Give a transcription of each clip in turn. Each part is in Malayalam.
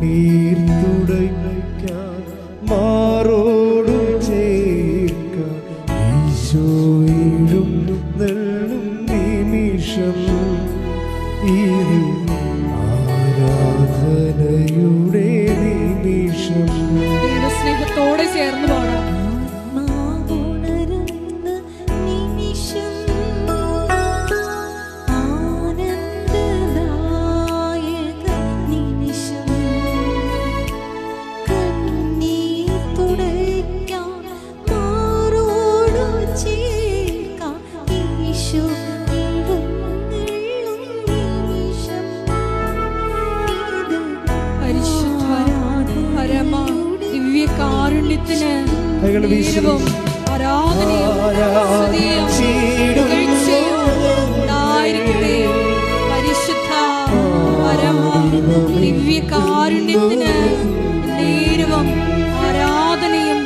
കണ്ണീർ തുടയ്ക്കാൻ മാറോടും ചേർക്കാൻ ഈശോയിലും നെല്ലും നിമിഷം ഇത് ആരാധനയുടെ നിമിഷം. സ്നേഹത്തോടെ ചേർന്ന് പാടാം. ദിവ്യകാരുണ്യത്തിന് നേരവും ആരാധനയും ഉണ്ടായിരിക്കട്ടെ. പരിശുദ്ധ പരമ ദിവ്യകാരുണ്യത്തിന് നേരവും ആരാധനയും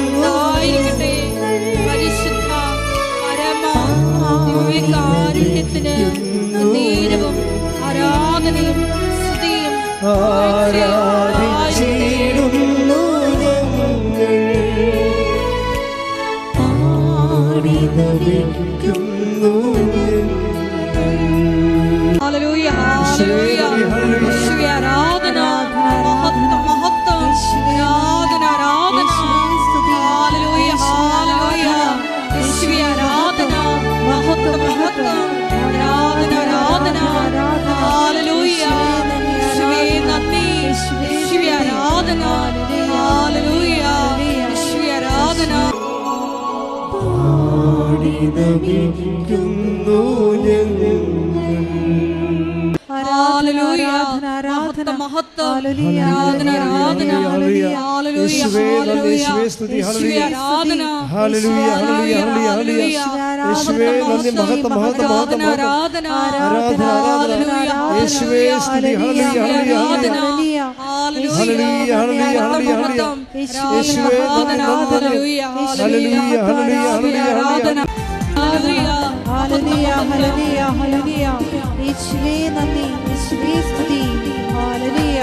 ഉണ്ടായിരിക്കട്ടെ. പരിശുദ്ധ പരമ ദിവ്യകാരുണ്യത്തിന് നേരവും ആരാധനയും ആരാധിച്ചിടുന്നു ആടിനമിക്കുന്നു. ഹല്ലേലൂയ ഹല്ലേലൂയ യേശുവേ ആരാധന മഹത്വം മഹത്വം ആരാധന ആരാധന ഹല്ലേലൂയ ഹല്ലേലൂയ യേശുവേ ആരാധന മഹത്വം മഹത്വം ആരാധന ആരാധന ഹല്ലേലൂയ യേശുവേ നന്ദി യേശുവേ ആരാധന ഹല്ലേലൂയ യേശുവേ ആരാധന. ആടിനമിക്കുന്നു ഞങ്ങൾ ഹല്ലേലൂയ ആരാധന മഹത്വം ആരാധന ആരാധന ഹല്ലേലൂയ ഹല്ലേലൂയ യേശുവേ ആരാധന ഹല്ലേലൂയ ഹല്ലേലൂയ യേശുവേ നന്ദി മഹത്വം മഹത്വം ആരാധന ആരാധന ഹല്ലേലൂയ യേശുവേ സ്തുതി ഹല്ലേലൂയ ഹല്ലേലൂയ ഹല്ലേലൂയ ഹല്ലേലൂയ യേശുവേ ഹല്ലേലൂയ ഹല്ലേലൂയ ഹല്ലേലൂയ ആരാധന ഹല്ലേലൂയ ഹല്ലേലൂയ ഹല്ലേലൂയ ഹല്ലേലൂയ യേശുവേ നന്ദി യേശുവേ സ്തുതി ഹല്ലേലൂയ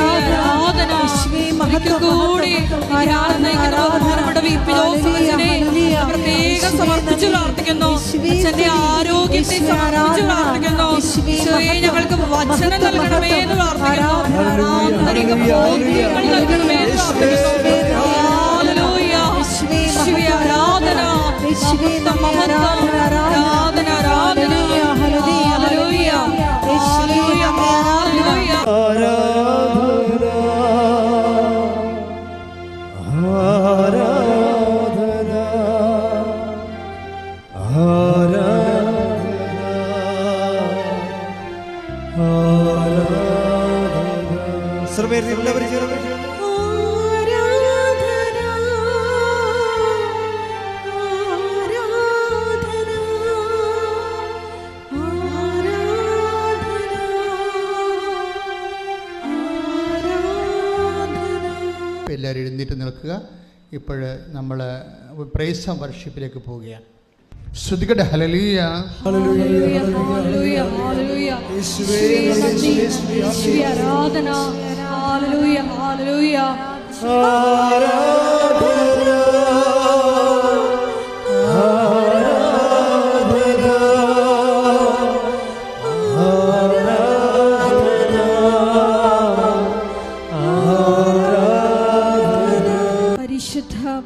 ആരാധന യേശുവേ മഹത്വം കൂടി ആരാധനയുടെ വിപിലോസനെ പ്രത്യേകം സമർപ്പിച്ചു പ്രാർത്ഥിക്കുന്നു. അച്ഛന്റെ ആരോഗ്യത്തെ സമർപ്പിച്ചു പ്രാർത്ഥിക്കുന്നു. ഈശോയെ ഞങ്ങൾക്ക് വചനം നൽകണമേ എന്ന് പ്രാർത്ഥിക്കുന്നു. ആന്തരിക ബോധ്യങ്ങൾ നൽകണമേ എന്ന് പ്രാർത്ഥിക്കുന്നു. ഹല്ലേലൂയ യേശുവേ ആരാധന മഹത്വം മഹത്വം ആരാധന ആരാധന ഹല്ലേലൂയ ഹല്ലേലൂയ യേശുവേ ഹല്ലേലൂയ ആരാധന ആരാധന ആരാധന. സർവ്വരും എല്ലാവരും ചേർന്ന് എല്ലാവരും എഴുന്നേറ്റ് നിൽക്കുക. ഇപ്പോൾ നമ്മൾ പ്രൈസ് ആൻഡ് വർഷിപ്പിലേക്ക് പോവുകയാണ്. ശ്രുതികട്ടെ ഹല്ലേലൂയ ഹല്ലേലൂയ ഹല്ലേലൂയ ഹല്ലേലൂയ യേശുവേ നന്ദി യേശുവേ ആരാധന ഹല്ലേലൂയ ഹല്ലേലൂയ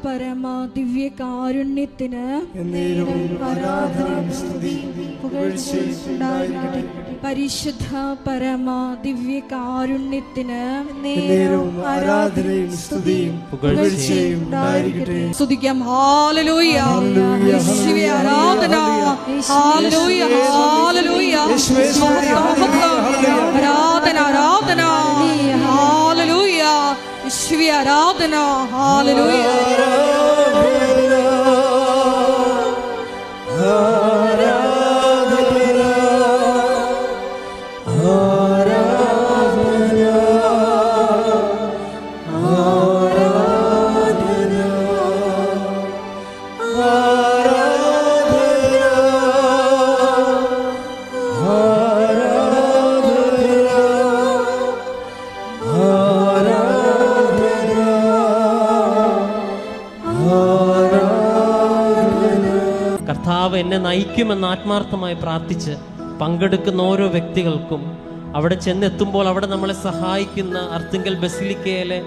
പരമ ദിവ്യകാരുണ്യത്തിന് പരിശുദ്ധ പരമ ദിവ്യകാരുണ്യത്തിന് ആരാധനയും സ്തുതിയും പുകഴ്ചയും ഉണ്ടായിരിക്കട്ടെ. സ്തുതിക്കാം. ഹല്ലേലൂയ യേശുവേ ആരാധന ഹല്ലേലൂയ ഹല്ലേലൂയ ആരാധന ആരാധന ഹല്ലേലൂയ യേശുവേ ആരാധന ഹല്ലേലൂയ കർത്താവ് എന്നെ നയിക്കുമെന്ന് ആത്മാർത്ഥമായി പ്രാർത്ഥിച്ച് പങ്കെടുക്കുന്ന ഓരോ വ്യക്തികൾക്കും അവിടെ ചെന്നെത്തുമ്പോൾ അവിടെ നമ്മളെ സഹായിക്കുന്ന അർത്തുങ്കൽ ബസിലിക്കയിലെ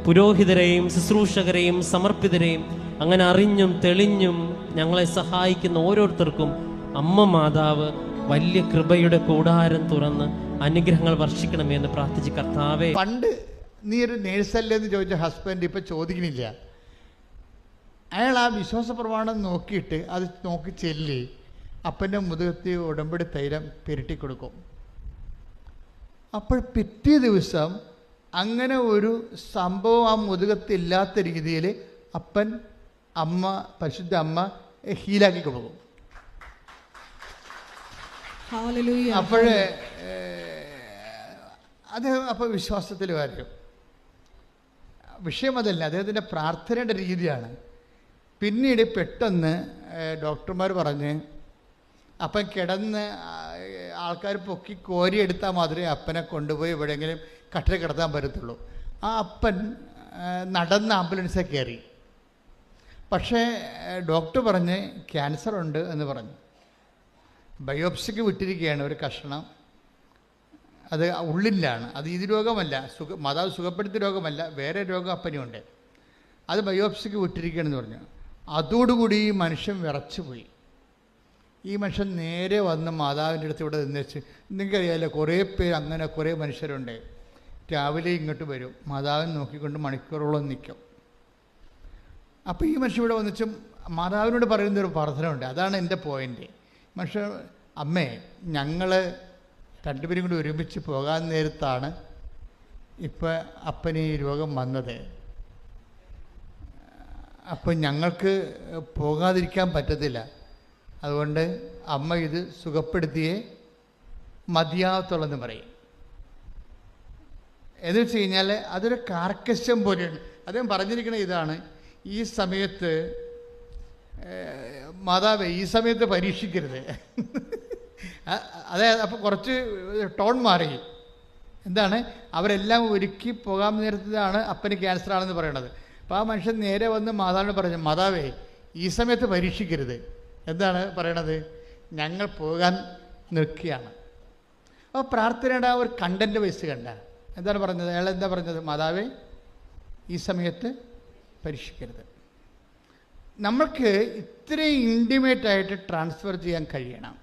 പുരോഹിതരെയും ശുശ്രൂഷകരെയും സമർപ്പിതരെയും അങ്ങനെ അറിഞ്ഞും തെളിഞ്ഞും ഞങ്ങളെ സഹായിക്കുന്ന ഓരോരുത്തർക്കും അമ്മ മാതാവ് വലിയ കൃപയുടെ കൂടാരം തുറന്ന് അനുഗ്രഹങ്ങൾ വർഷിക്കണമേ എന്ന് പ്രാർത്ഥിച്ച് കർത്താവേ. പണ്ട് നീ ഒരു നേഴ്സല്ലേ എന്ന് ചോദിച്ച ഹസ്ബൻഡ് ഇപ്പം ചോദിക്കണില്ല. അയാൾ ആ വിശ്വാസ പ്രമാണം നോക്കിയിട്ട് അത് നോക്കി ചെല്ലി അപ്പൻ്റെ മുതുകത്തി ഉടമ്പടി തൈലം പുരട്ടിക്കൊടുക്കും. അപ്പോൾ പിറ്റേ ദിവസം അങ്ങനെ ഒരു സംഭവം ആ മുതുകത്തില്ലാത്ത രീതിയിൽ അപ്പൻ അമ്മ പരിശുദ്ധ അമ്മ ഹീലാക്കി കൊടുക്കും. അപ്പോഴേ അദ്ദേഹം അപ്പോൾ വിശ്വാസത്തിൽ വരും. വിഷയം അതല്ല, അദ്ദേഹത്തിൻ്റെ പ്രാർത്ഥനയുടെ രീതിയാണ്. പിന്നീട് പെട്ടെന്ന് ഡോക്ടർമാർ പറഞ്ഞ് അപ്പം കിടന്ന് ആൾക്കാർ പൊക്കി കോരിയെടുത്താൽ മാത്രമേ അപ്പനെ കൊണ്ടുപോയി എവിടെയെങ്കിലും കട്ടിൽ കിടത്താൻ പറ്റത്തുള്ളൂ. ആ അപ്പൻ നടന്ന ആംബുലൻസിൽ കയറി. പക്ഷേ ഡോക്ടർ പറഞ്ഞ് ക്യാൻസർ ഉണ്ട് എന്ന് പറഞ്ഞു. ബയോപ്സിക്ക് വിട്ടിരിക്കുകയാണ് ഒരു കഷണം. അത് ഉള്ളിലാണ്. അത് ഇത് രോഗമല്ല, മാതാവ് സുഖപ്പെടുത്തിയ രോഗമല്ല, വേറെ രോഗം അപ്പനുണ്ട്. അത് ബയോപ്സിക്ക് വിട്ടിരിക്കുകയാണെന്ന് പറഞ്ഞു. അതോടുകൂടി ഈ മനുഷ്യൻ വിറച്ചു പോയി. ഈ മനുഷ്യൻ നേരെ വന്ന് മാതാവിൻ്റെ അടുത്ത് ഇവിടെ നിന്നേച്ച്, നിങ്ങൾക്കറിയാമല്ലോ കുറേ പേര് അങ്ങനെ കുറേ മനുഷ്യരുണ്ട്. രാവിലെ ഇങ്ങോട്ട് വരും, മാതാവിനെ നോക്കിക്കൊണ്ട് മണിക്കൂറോളം നിൽക്കും. അപ്പോൾ ഈ മനുഷ്യൻ ഇവിടെ വന്നിച്ച് മാതാവിനോട് പറയുന്നൊരു പ്രാർത്ഥനയുണ്ട്. അതാണ് എൻ്റെ പോയിൻ്റ്. മനുഷ്യൻ, അമ്മേ, ഞങ്ങൾ രണ്ടുപേരും കൂടി ഒരുമിച്ച് പോകാൻ നേരത്താണ് ഇപ്പം അപ്പന് ഈ രോഗം വന്നത്. അപ്പം ഞങ്ങൾക്ക് പോകാതിരിക്കാൻ പറ്റത്തില്ല. അതുകൊണ്ട് അമ്മ ഇത് സുഖപ്പെടുത്തിയേ മതിയാകത്തുള്ളെന്ന് പറയും. എന്ന് വെച്ച് കഴിഞ്ഞാൽ അതൊരു കാർക്കശ്യം പോലെയാണ്. അദ്ദേഹം പറഞ്ഞിരിക്കുന്ന ഇതാണ്, ഈ സമയത്ത് മാതാവേ ഈ സമയത്ത് പരീക്ഷിക്കരുത്. അതായത് അപ്പോൾ കുറച്ച് ടോൺ മാറി. എന്താണ്, അവരെല്ലാം ഒരുക്കി പോകാൻ നേരത്തിലാണ് അപ്പന് ക്യാൻസർ ആണെന്ന് പറയണത്. അപ്പോൾ ആ മനുഷ്യൻ നേരെ വന്ന് മാതാവിനോട് പറഞ്ഞു, മാതാവേ ഈ സമയത്ത് പരീക്ഷിക്കരുത്. എന്താണ് പറയണത്, ഞങ്ങൾ പോകാൻ നിൽക്കുകയാണ്. അപ്പോൾ പ്രാർത്ഥനയുടെ ആ ഒരു കണ്ടൻറ്റ് വയസ്സ് കണ്ട എന്താണ് പറഞ്ഞത്, അയാൾ എന്താ പറഞ്ഞത്, മാതാവേ ഈ സമയത്ത് പരീക്ഷിക്കരുത്. നമ്മൾക്ക് ഇത്രയും ഇൻറ്റിമേറ്റായിട്ട് ട്രാൻസ്ഫർ ചെയ്യാൻ കഴിയണം.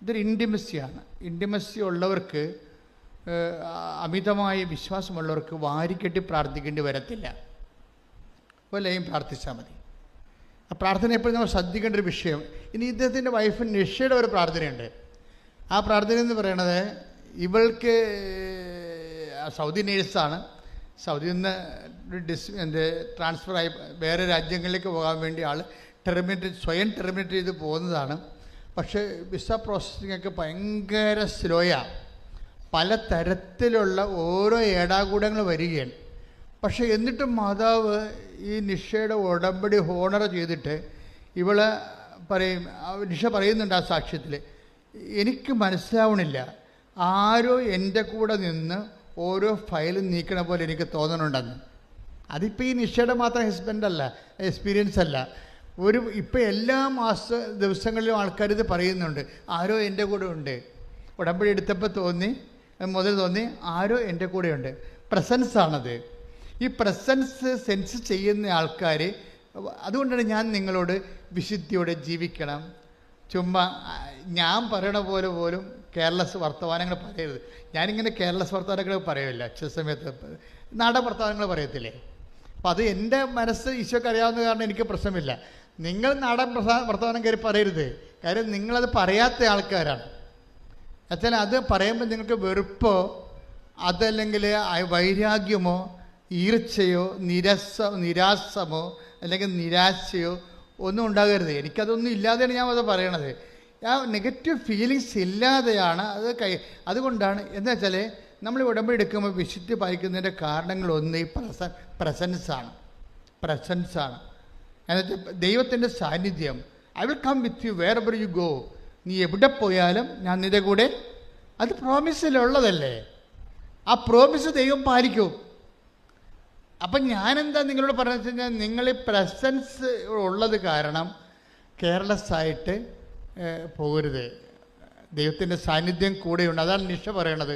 ഇതൊരു ഇൻറ്റിമസിയാണ്. ഇൻറ്റിമസി ഉള്ളവർക്ക്, അമിതമായ വിശ്വാസമുള്ളവർക്ക് വാരിക്കെട്ടി പ്രാർത്ഥിക്കേണ്ടി വരത്തില്ല. വല്ലയും പ്രാർത്ഥിച്ചാൽ മതി. ആ പ്രാർത്ഥന എപ്പോഴും നമ്മൾ ശ്രദ്ധിക്കേണ്ട ഒരു വിഷയം. ഇനി ഇദ്ദേഹത്തിൻ്റെ വൈഫ് നിഷയുടെ ഒരു പ്രാർത്ഥനയുണ്ട്. ആ പ്രാർത്ഥന എന്ന് പറയണത്, ഇവൾക്ക് സൗദി നേഴ്സാണ്. സൗദിയിൽ നിന്ന് ട്രാൻസ്ഫറായി വേറെ രാജ്യങ്ങളിലേക്ക് പോകാൻ വേണ്ടി ആൾ സ്വയം ടെർമിനേറ്റ് ചെയ്ത് പോകുന്നതാണ്. പക്ഷേ വിസ പ്രോസസ്സിങ്ങൊക്കെ ഭയങ്കര സ്ലോയാണ്. പല തരത്തിലുള്ള ഓരോ ഏടാകൂടങ്ങൾ വരികയാണ്. പക്ഷേ എന്നിട്ടും മാതാവ് ഈ നിഷയുടെ ഉടമ്പടി ഹോണർ ചെയ്തിട്ട് ഇവളെ പറയും, നിഷ പറയുന്നുണ്ട് ആ സാക്ഷ്യത്തിൽ, എനിക്ക് മനസ്സിലാവണില്ല, ആരോ എൻ്റെ കൂടെ നിന്ന് ഓരോ ഫയലും നീക്കണ പോലെ എനിക്ക് തോന്നണുണ്ടെന്ന്. അതിപ്പോൾ ഈ നിഷയുടെ മാത്രം ഹസ്ബൻഡല്ല, എക്സ്പീരിയൻസ് അല്ല. ഇപ്പോൾ എല്ലാ ദിവസങ്ങളിലും ആൾക്കാർ ഇത് പറയുന്നുണ്ട്, ആരോ എൻ്റെ കൂടെ ഉണ്ട്. ഉടമ്പടി എടുത്തപ്പോൾ മുതൽ തോന്നി ആരോ എൻ്റെ കൂടെയുണ്ട്. പ്രസൻസാണത്. ഈ പ്രസൻസ് സെൻസ് ചെയ്യുന്ന ആൾക്കാർ, അതുകൊണ്ടാണ് ഞാൻ നിങ്ങളോട് വിശുദ്ധിയോടെ ജീവിക്കണം. ചുമ്മാ ഞാൻ പറയണ പോലെ പോലും കേരളസ് വർത്തമാനങ്ങൾ പറയരുത്. ഞാനിങ്ങനെ കേരളസ് വർത്തമാനങ്ങൾ പറയില്ല. ചില സമയത്ത് നാടൻ വർത്തമാനങ്ങൾ പറയത്തില്ലേ. അപ്പം അത് എൻ്റെ മനസ്സ് ഈശോയ്ക്ക് അറിയാവുന്ന കാരണം എനിക്ക് പ്രശ്നമില്ല. നിങ്ങൾ നാടൻ വർത്തമാനം കയറി പറയരുത്. കാര്യം നിങ്ങളത് പറയാത്ത ആൾക്കാരാണ്. എന്നുവെച്ചാൽ അത് പറയുമ്പോൾ നിങ്ങൾക്ക് വെറുപ്പോ അതല്ലെങ്കിൽ വൈരാഗ്യമോ ഈർച്ചയോ നിരാശമോ അല്ലെങ്കിൽ നിരാശയോ ഒന്നും ഉണ്ടാകരുത്. എനിക്കതൊന്നും ഇല്ലാതെയാണ് ഞാൻ അത് പറയണത്. ആ നെഗറ്റീവ് ഫീലിങ്സ് ഇല്ലാതെയാണ് അത് അതുകൊണ്ടാണ്. എന്താ വെച്ചാൽ നമ്മൾ ഉടമ്പടി എടുക്കുമ്പോൾ വിശുദ്ധി പാലിക്കുന്നതിൻ്റെ കാരണങ്ങളൊന്ന് ഈ പ്രസൻസാണ്. എന്നുവെച്ചാൽ ദൈവത്തിൻ്റെ സാന്നിധ്യം. I will come with you wherever you go. നീ എവിടെ പോയാലും ഞാൻ നിന്റെ കൂടെ. അത് പ്രോമിസിലുള്ളതല്ലേ. ആ പ്രോമിസ് ദൈവം പാലിക്കും. അപ്പം ഞാനെന്താ നിങ്ങളോട് പറഞ്ഞതെന്ന് വെച്ച് കഴിഞ്ഞാൽ, നിങ്ങൾ ഈ പ്രസൻസ് ഉള്ളത് കാരണം കെയർലെസ് ആയിട്ട് പോകരുത്. ദൈവത്തിൻ്റെ സാന്നിധ്യം കൂടെയുണ്ട്. അതാണ് നിഷ പറയണത്.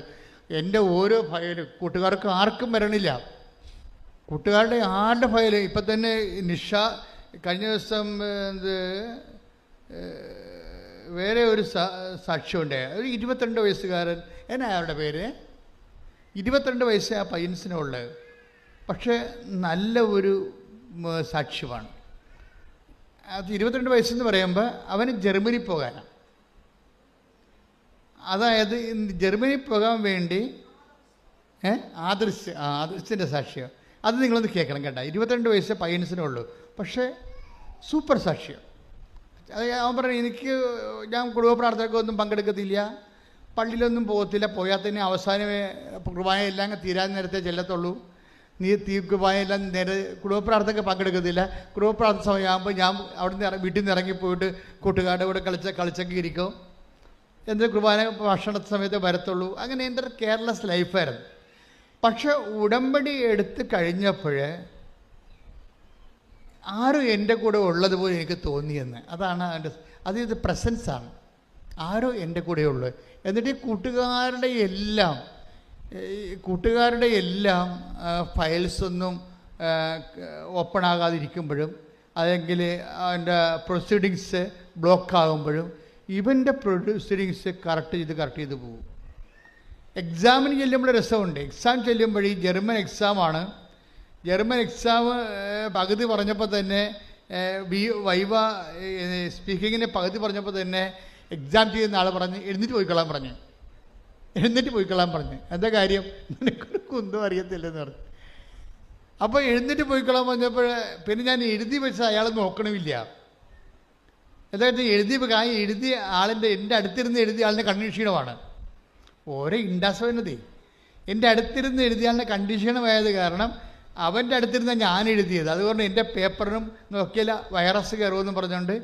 എൻ്റെ ഓരോ ഫയലും കൂട്ടുകാർക്ക് ആർക്കും വരണില്ല. കൂട്ടുകാരുടെ ആരുടെ ഫയൽ ഇപ്പം തന്നെ നിഷ കഴിഞ്ഞ ദിവസം വേറെ ഒരു സാക്ഷ്യമുണ്ട്. ഒരു 22 വയസ്സുകാരൻ, എന്നാ അയാളുടെ പേര്, 22 വയസ്സേ ആ പയ്യൻസിനുള്ളത്. പക്ഷേ നല്ല ഒരു സാക്ഷ്യമാണ്. അത് 22 വയസ്സെന്ന് പറയുമ്പോൾ അവന് ജർമ്മനി പോകാനാണ്. അതായത് ജർമ്മനി പോകാൻ വേണ്ടി ആദർശിൻ്റെ സാക്ഷ്യം അത് നിങ്ങളൊന്ന് കേൾക്കണം കേട്ടോ. 22 വയസ്സേ പയ്യൻസിനുള്ളൂ, പക്ഷേ സൂപ്പർ സാക്ഷ്യം. അത് അവൻ പറഞ്ഞു, ഞാൻ കുടുംബ പ്രാർത്ഥനയ്ക്കൊന്നും പങ്കെടുക്കത്തില്ല, പള്ളിയിലൊന്നും പോകത്തില്ല, പോയാൽ തന്നെ അവസാനമേ കുർബാന എല്ലാം തീരാൻ നേരത്തെ ചെല്ലത്തുള്ളൂ, കുർബാന എല്ലാം നേരെ കുടുംബ പ്രാർത്ഥനയ്ക്ക് പങ്കെടുക്കത്തില്ല, കുടുംബ പ്രാർത്ഥന സമയമാകുമ്പോൾ ഞാൻ അവിടെ വീട്ടിൽ നിന്ന് ഇറങ്ങിപ്പോയിട്ട് കൂട്ടുകാരുടെ കൂടെ കളിച്ചൊക്കെ ഇരിക്കും, എന്നിട്ട് കുർബാന ഭക്ഷണ സമയത്ത് വരത്തുള്ളൂ. അങ്ങനെ എൻ്റെ ഒരു കെയർലെസ് ലൈഫായിരുന്നു. പക്ഷെ ഉടമ്പടി എടുത്ത് കഴിഞ്ഞപ്പോൾ ആരും എൻ്റെ കൂടെ ഉള്ളതുപോലെ എനിക്ക് തോന്നിയെന്ന്. അതാണ് ഇത് പ്രസൻസാണ്. ആരോ എൻ്റെ കൂടെ ഉള്ളത്. എന്നിട്ട് ഈ കൂട്ടുകാരുടെ എല്ലാം ഫയൽസൊന്നും ഓപ്പൺ ആകാതിരിക്കുമ്പോഴും അല്ലെങ്കിൽ അതിൻ്റെ പ്രൊസീഡിങ്സ് ബ്ലോക്കാകുമ്പോഴും ഇവൻ്റെ പ്രൊസീഡിങ്സ് കറക്റ്റ് ചെയ്ത് പോകും. എക്സാമിന് ചെല്ലുമ്പോൾ രസമുണ്ട്. എക്സാം ചെല്ലുമ്പോൾ ഈ ജർമ്മൻ എക്സാമാണ്. ജർമ്മൻ എക്സാം പകുതി പറഞ്ഞപ്പോൾ തന്നെ വൈവ സ്പീക്കിങ്ങിന് പകുതി പറഞ്ഞപ്പോൾ തന്നെ എക്സാം ചെയ്യുന്ന ആൾ പറഞ്ഞ് എഴുന്നേറ്റ് പോയിക്കൊള്ളാൻ പറഞ്ഞു. എന്താ കാര്യം, നിനക്കൊന്നും അറിയത്തില്ലെന്ന് പറഞ്ഞു. അപ്പോൾ എഴുന്നേറ്റ് പോയിക്കൊള്ളാൻ പറഞ്ഞപ്പോൾ പിന്നെ ഞാൻ എഴുതി വെച്ച് അയാൾ നോക്കണമില്ല. അതായത് എഴുതിയ ആളിൻ്റെ എൻ്റെ അടുത്തിരുന്ന് എഴുതിയ ആളിൻ്റെ കണ്ടീഷനുമാണ്. ഓരോ ഇൻഡാസവനതേ എൻ്റെ അടുത്തിരുന്ന് എഴുതിയ ആളിൻ്റെ കണ്ടീഷനുമായത് കാരണം അവൻ്റെ അടുത്തിരുന്ന ഞാൻ എഴുതിയത്. അതുകൊണ്ട് എൻ്റെ പേപ്പറിനും നോക്കിയില്ല, വൈറസ് കയറുമെന്നും പറഞ്ഞുകൊണ്ട്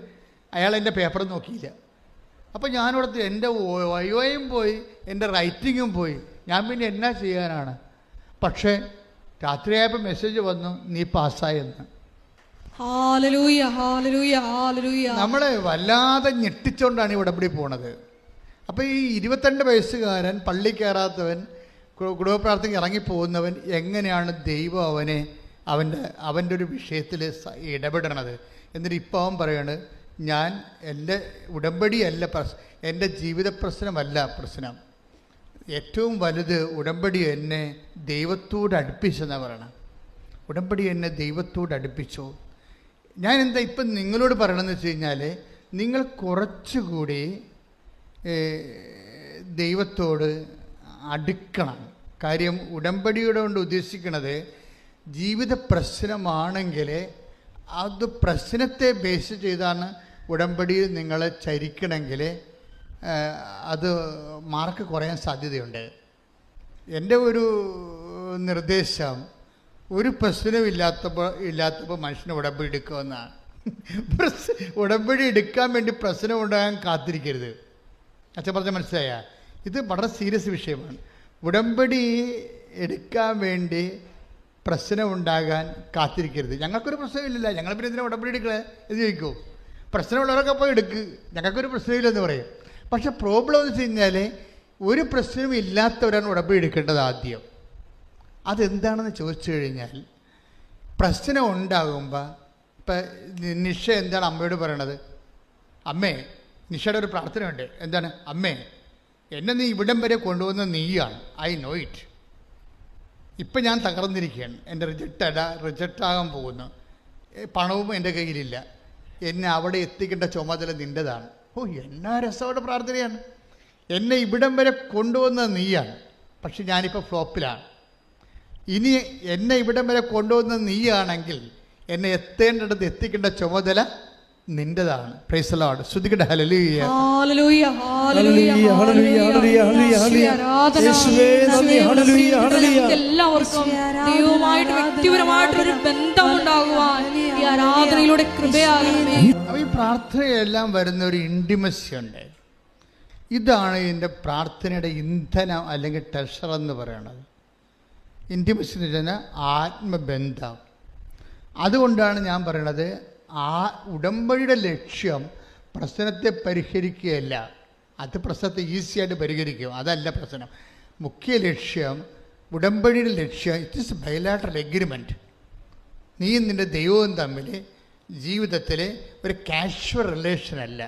അയാൾ എൻ്റെ പേപ്പറും നോക്കിയില്ല. അപ്പോൾ ഞാനിവിടുത്തെ എൻ്റെ വയോയും പോയി, എൻ്റെ റൈറ്റിങ്ങും പോയി. ഞാൻ പിന്നെ എന്നാ ചെയ്യാനാണ്. പക്ഷേ രാത്രിയായപ്പോൾ മെസ്സേജ് വന്നു, നീ പാസ്സായെന്ന്. നമ്മളെ വല്ലാതെ ഞെട്ടിച്ചുകൊണ്ടാണ് ഉടമ്പടി പോണത്. അപ്പോൾ ഈ 22 വയസ്സുകാരൻ, പള്ളി കയറാത്തവൻ, കുടുംബ പ്രാർത്ഥനയ്ക്ക് ഇറങ്ങിപ്പോകുന്നവൻ, എങ്ങനെയാണ് ദൈവം അവൻ്റെ ഒരു വിഷയത്തിൽ ഇടപെടണത്? എന്നിട്ട് ഇപ്പോൾ അവൻ പറയാണ്, ഞാൻ എൻ്റെ ഉടമ്പടിയല്ല എൻ്റെ ജീവിത പ്രശ്നമല്ല പ്രശ്നം, ഏറ്റവും വലുത് ഉടമ്പടി എന്നെ ദൈവത്തോട് അടുപ്പിച്ചെന്നാണ് പറയണം. ഉടമ്പടി എന്നെ ദൈവത്തോട് അടുപ്പിച്ചു. ഞാൻ എന്താ ഇപ്പം നിങ്ങളോട് പറയണമെന്ന് വെച്ച് കഴിഞ്ഞാൽ, നിങ്ങൾ കുറച്ചുകൂടി ദൈവത്തോട് അടുക്കണം. കാര്യം ഉടമ്പടിയുടെ കൊണ്ട് ഉദ്ദേശിക്കുന്നത് ജീവിത പ്രശ്നമാണെങ്കിൽ അത് പ്രശ്നത്തെ ബേസ് ചെയ്താണ് ഉടമ്പടിയിൽ നിങ്ങൾ ചരിക്കണമെങ്കിൽ അത് മാർക്ക് കുറയാൻ സാധ്യതയുണ്ട്. എൻ്റെ ഒരു നിർദ്ദേശം, ഒരു പ്രശ്നവും ഇല്ലാത്തപ്പോൾ മനുഷ്യനെ ഉടമ്പടി എടുക്കുമെന്നാണ്. ഉടമ്പടി എടുക്കാൻ വേണ്ടി പ്രശ്നം ഉണ്ടാകാൻ കാത്തിരിക്കരുത്. അച്ഛൻ പറഞ്ഞ മനസ്സിലായ? ഇത് വളരെ സീരിയസ് വിഷയമാണ്. ഉടമ്പടി എടുക്കാൻ വേണ്ടി പ്രശ്നം ഉണ്ടാകാൻ കാത്തിരിക്കരുത്. ഞങ്ങൾക്കൊരു പ്രശ്നമില്ല, ഞങ്ങൾ പിന്നെ ഇതിനെ ഉടമ്പടി എടുക്കണേ എന്ന് ചോദിക്കൂ. പ്രശ്നമുള്ളവരൊക്കെ പോയി എടുക്ക്, ഞങ്ങൾക്കൊരു പ്രശ്നമില്ലെന്ന് പറയും. പക്ഷെ പ്രോബ്ലം എന്ന് വെച്ച് കഴിഞ്ഞാൽ ഒരു പ്രശ്നവും ഇല്ലാത്തവരാണ് ഉടമ്പടി എടുക്കേണ്ടത് ആദ്യം. അതെന്താണെന്ന് ചോദിച്ചു കഴിഞ്ഞാൽ, പ്രശ്നം ഉണ്ടാകുമ്പോൾ ഇപ്പം നിഷ എന്താണ് അമ്മയോട് പറയണത്? അമ്മേ, നിഷയുടെ ഒരു പ്രാർത്ഥനയുണ്ട്. എന്താണ്? അമ്മേ, എന്നെ നീ ഇവിടം വരെ കൊണ്ടുവന്ന നീയാണ്, ഐ നോ ഇറ്റ്. ഇപ്പം ഞാൻ തകർന്നിരിക്കുകയാണ്, എൻ്റെ റിജക്റ്റാകാൻ പോകുന്നു, പണവും എൻ്റെ കയ്യിലില്ല, എന്നെ അവിടെ എത്തിക്കേണ്ട ചുമതല നിൻ്റെതാണ്. എന്നാ രസമുള്ള പ്രാർത്ഥനയാണ്. എന്നെ ഇവിടം വരെ കൊണ്ടുവന്ന നീയാണ്, പക്ഷെ ഞാനിപ്പോൾ ഫ്ലോപ്പിലാണ്. ഇനി എന്നെ ഇവിടം വരെ കൊണ്ടുവന്ന നീയാണെങ്കിൽ എന്നെ എത്തേണ്ടടുത്ത് എത്തിക്കേണ്ട ചുമതല നിന്റെതാണ്. Praise the lord. സ്തുതിക്കട്ടെ. ഹല്ലേലൂയ, ഹല്ലേലൂയ, ഹല്ലേലൂയ, ഹല്ലേലൂയ. എല്ലാവർക്കും ദൈവവുമായിട്ട് വ്യക്തിപരമായിട്ടൊരു ബന്ധം ഉണ്ടാകുവാൻ ഈ ആരാധനയിലൂടെ കൃപയാകണമേ. ഈ പ്രാർത്ഥനയെല്ലാം വരുന്ന ഒരു ഇൻറ്റിമസി ഉണ്ട്. ഇതാണ് ഇതിൻ്റെ പ്രാർത്ഥനയുടെ ഇന്ധനം അല്ലെങ്കിൽ ട്രഷർ എന്ന് പറയുന്നത്. ഇൻറ്റിമസി എന്ന് വെച്ചാൽ ആത്മബന്ധം. അതുകൊണ്ടാണ് ഞാൻ പറയണത്, ആ ഉടമ്പടിയുടെ ലക്ഷ്യം പ്രശ്നത്തെ പരിഹരിക്കുകയല്ല. അത് പ്രശ്നത്തെ ഈസിയായിട്ട് പരിഹരിക്കും, അതല്ല പ്രശ്നം. മുഖ്യ ലക്ഷ്യം, ഉടമ്പടിയുടെ ലക്ഷ്യം, ഇറ്റ് ഈസ് ബൈലാറ്ററൽ എഗ്രിമെൻറ്റ്. നീയും നിൻ്റെ ദൈവവും തമ്മിൽ ജീവിതത്തിൽ ഒരു കാഷ്വൽ റിലേഷനല്ല,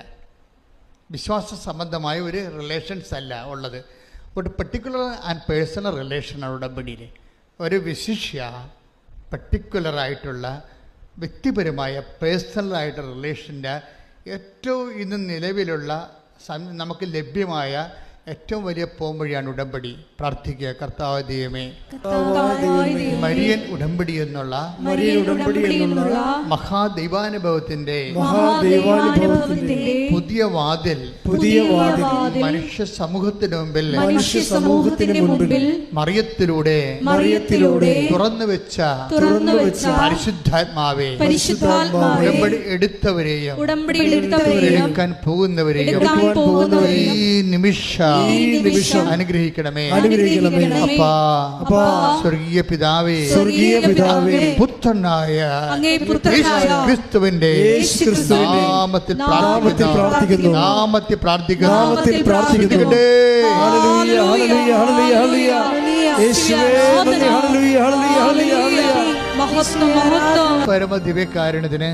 വിശ്വാസ സംബന്ധമായ ഒരു റിലേഷൻസ് അല്ല ഉള്ളത്. ഒരു പെർട്ടിക്കുലർ ആൻഡ് പേഴ്സണൽ റിലേഷനാണ് ഉടമ്പടിയിൽ. ഒരു വിശിഷ്യ പെർട്ടിക്കുലറായിട്ടുള്ള വ്യക്തിപരമായ പേഴ്സണലായിട്ടുള്ള റിലേഷൻ്റെ ഏറ്റവും ഇന്ന് നിലവിലുള്ള നമുക്ക് ലഭ്യമായ ഏറ്റവും വലിയ പോംവഴിയാണ് ഉടമ്പടി. പ്രാർത്ഥിക്കുക, കർത്താവ് ദൈവമേ, മരിയൻ ഉടമ്പടി എന്നുള്ള മഹാദൈവാനുഭവത്തിന്റെ പുതിയ വാതിൽ മനുഷ്യ സമൂഹത്തിന് മുമ്പിൽ മറിയത്തിലൂടെ തുറന്നു വെച്ച പരിശുദ്ധാത്മാവേ, ഉടമ്പടി എടുത്തവരെയും എടുക്കാൻ പോകുന്നവരെയും ഈ നിമിഷം അനുഗ്രഹിക്കണമേ. അപ്പാ, സ്വർഗീയ പിതാവേ, പുത്രനായ ക്രിസ്തുവിന്റെ നാമത്തിൽ പ്രാർത്ഥിക്കുന്നു. പരമദിവ്യകാരുണ്യത്തിന്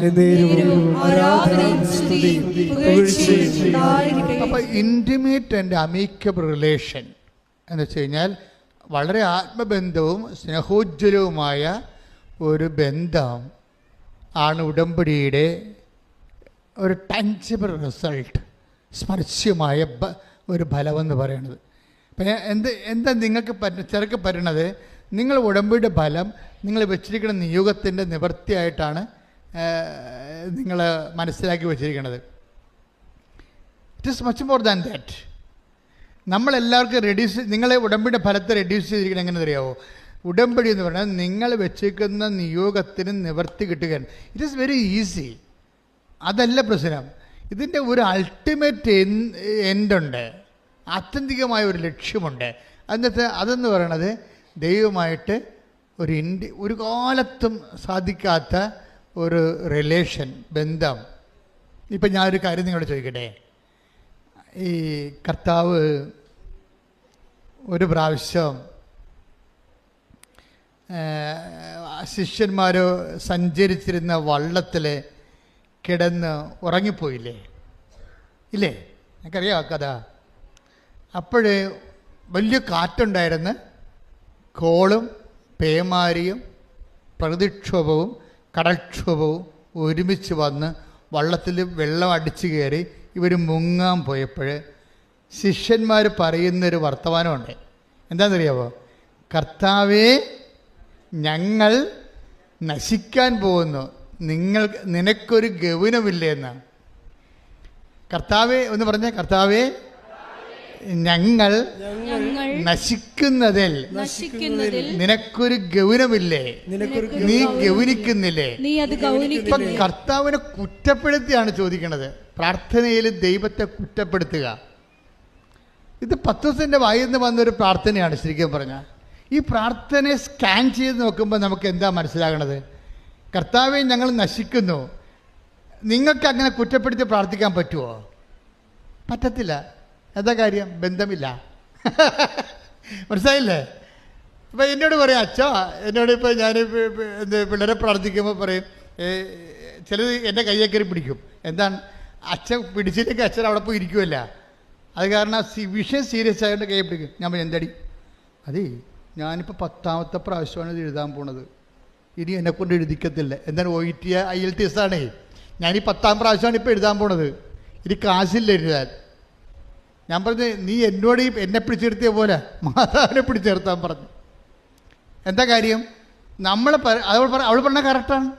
അപ്പൊ ഇന്റിമേറ്റ് ആൻഡ് അമീക്കബിൾ റിലേഷൻ എന്ന് വെച്ച് കഴിഞ്ഞാൽ വളരെ ആത്മബന്ധവും സ്നേഹോജ്വലവുമായ ഒരു ബന്ധം ആണ് ഉടമ്പടിയുടെ ഒരു ടാഞ്ചിബിൾ റിസൾട്ട്, സ്പർശ്യമായ ഒരു ഫലമെന്ന് പറയുന്നത്. അപ്പം എന്താ നിങ്ങൾക്ക് ചെറുക്ക് പറയണത്? നിങ്ങൾ ഉടമ്പടിയുടെ ഫലം നിങ്ങൾ വെച്ചിരിക്കുന്ന നിയോഗത്തിൻ്റെ നിവൃത്തിയായിട്ടാണ് നിങ്ങൾ മനസ്സിലാക്കി വെച്ചിരിക്കുന്നത്. It is much more than that. നമ്മളെല്ലാവർക്കും നിങ്ങളെ ഉടമ്പടിയുടെ ഫലത്തെ റെഡ്യൂസ് ചെയ്തിരിക്കുന്നത് എങ്ങനെ അറിയാമോ? ഉടമ്പടി എന്ന് പറഞ്ഞാൽ നിങ്ങൾ വെച്ചിരിക്കുന്ന നിയോഗത്തിന് നിവർത്തി കിട്ടുകയാണ്. It is very easy. അതല്ല പ്രശ്നം. ഇതിൻ്റെ ഒരു അൾട്ടിമേറ്റ് എൻഡുണ്ട്, ആത്യന്തികമായ ഒരു ലക്ഷ്യമുണ്ട്. എന്നിട്ട് അതെന്ന് പറയണത് ദൈവമായിട്ട് ഒരു കാലത്തും സാധിക്കാത്ത ഒരു റിലേഷൻ, ബന്ധം. ഇപ്പം ഞാനൊരു കാര്യം നിങ്ങളോട് ചോദിക്കട്ടെ. ഈ കർത്താവ് ഒരു പ്രാവശ്യം ശിഷ്യന്മാരോ സഞ്ചരിച്ചിരുന്ന വള്ളത്തിൽ കിടന്ന് ഉറങ്ങിപ്പോയില്ലേ? ഇല്ലേ? എനിക്കറിയാം കഥ. അപ്പോഴ് വലിയ കാറ്റുണ്ടായിരുന്നു. കോളും പേമാരിയും പ്രകൃതിക്ഷോഭവും കടൽക്ഷോഭവും ഒരുമിച്ച് വന്ന് വള്ളത്തിൽ വെള്ളം അടിച്ചു കയറി ഇവർ മുങ്ങാൻ പോയപ്പോൾ ശിഷ്യന്മാർ പറയുന്നൊരു വർത്തമാനമുണ്ട്. എന്താണെന്നറിയാമോ? കർത്താവേ, ഞങ്ങൾ നശിക്കാൻ പോകുന്നു, നിനക്കൊരു ഗൗനമില്ലേ എന്നാണ്. കർത്താവേ എന്ന് പറഞ്ഞ, കർത്താവേ, ഞങ്ങൾ നശിക്കുന്നതിൽ നിനക്കൊരു ഗൗനമില്ലേ? നീ ഗൗനിക്കുന്നില്ലേ? ഇപ്പം കർത്താവിനെ കുറ്റപ്പെടുത്തിയാണ് ചോദിക്കണത്. പ്രാർത്ഥനയിൽ ദൈവത്തെ കുറ്റപ്പെടുത്തുക. ഇത് പത്രോസിന്റെ വായിൽ നിന്ന് വന്നൊരു പ്രാർത്ഥനയാണ് ശരിക്കും പറഞ്ഞാൽ. ഈ പ്രാർത്ഥനയെ സ്കാൻ ചെയ്ത് നോക്കുമ്പോൾ നമുക്ക് എന്താ മനസ്സിലാകണത്? കർത്താവെ, ഞങ്ങൾ നശിക്കുന്നു, നിങ്ങൾക്ക് അങ്ങനെ കുറ്റപ്പെടുത്തി പ്രാർത്ഥിക്കാൻ പറ്റുമോ? പറ്റത്തില്ല. എന്താ കാര്യം? ബന്ധമില്ല. മനസ്സിലായില്ലേ? ഇപ്പം എന്നോട് പറയും, അച്ഛാ, എന്നോട് ഇപ്പോൾ ഞാൻ പിള്ളേരെ പ്രാർത്ഥിക്കുമ്പോൾ പറയും, ചിലത് എൻ്റെ കയ്യെ കയറി പിടിക്കും. എന്താണ്? അച്ഛൻ പിടിച്ചില്ലെങ്കിൽ അച്ഛൻ അവിടെ പോയി ഇരിക്കുമല്ല. അത് കാരണം വിഷയം സീരിയസ് ആയതുകൊണ്ട് കൈ പിടിക്കും. ഞാൻ എന്തടി? അതേ, ഞാനിപ്പോൾ 10ാമത്തെ പ്രാവശ്യമാണ് ഇത് എഴുതാൻ പോണത്, ഇനി എന്നെക്കൊണ്ട് എഴുതിക്കത്തില്ല. എന്താണ്? IELTS ആണേ. ഞാൻ ഈ 10ാം പ്രാവശ്യമാണ് ഇപ്പോൾ എഴുതാൻ പോണത്, ഇനി കാശില്ല എഴുതാൻ. ഞാൻ പറഞ്ഞു, നീ എന്നോട് എന്നെ പിടിച്ചെടുത്തിയ പോലെ മാതാവിനെ പിടിച്ചെടുത്താൻ പറഞ്ഞു. എന്താ കാര്യം? അവൾ പറഞ്ഞ കറക്റ്റാണ്,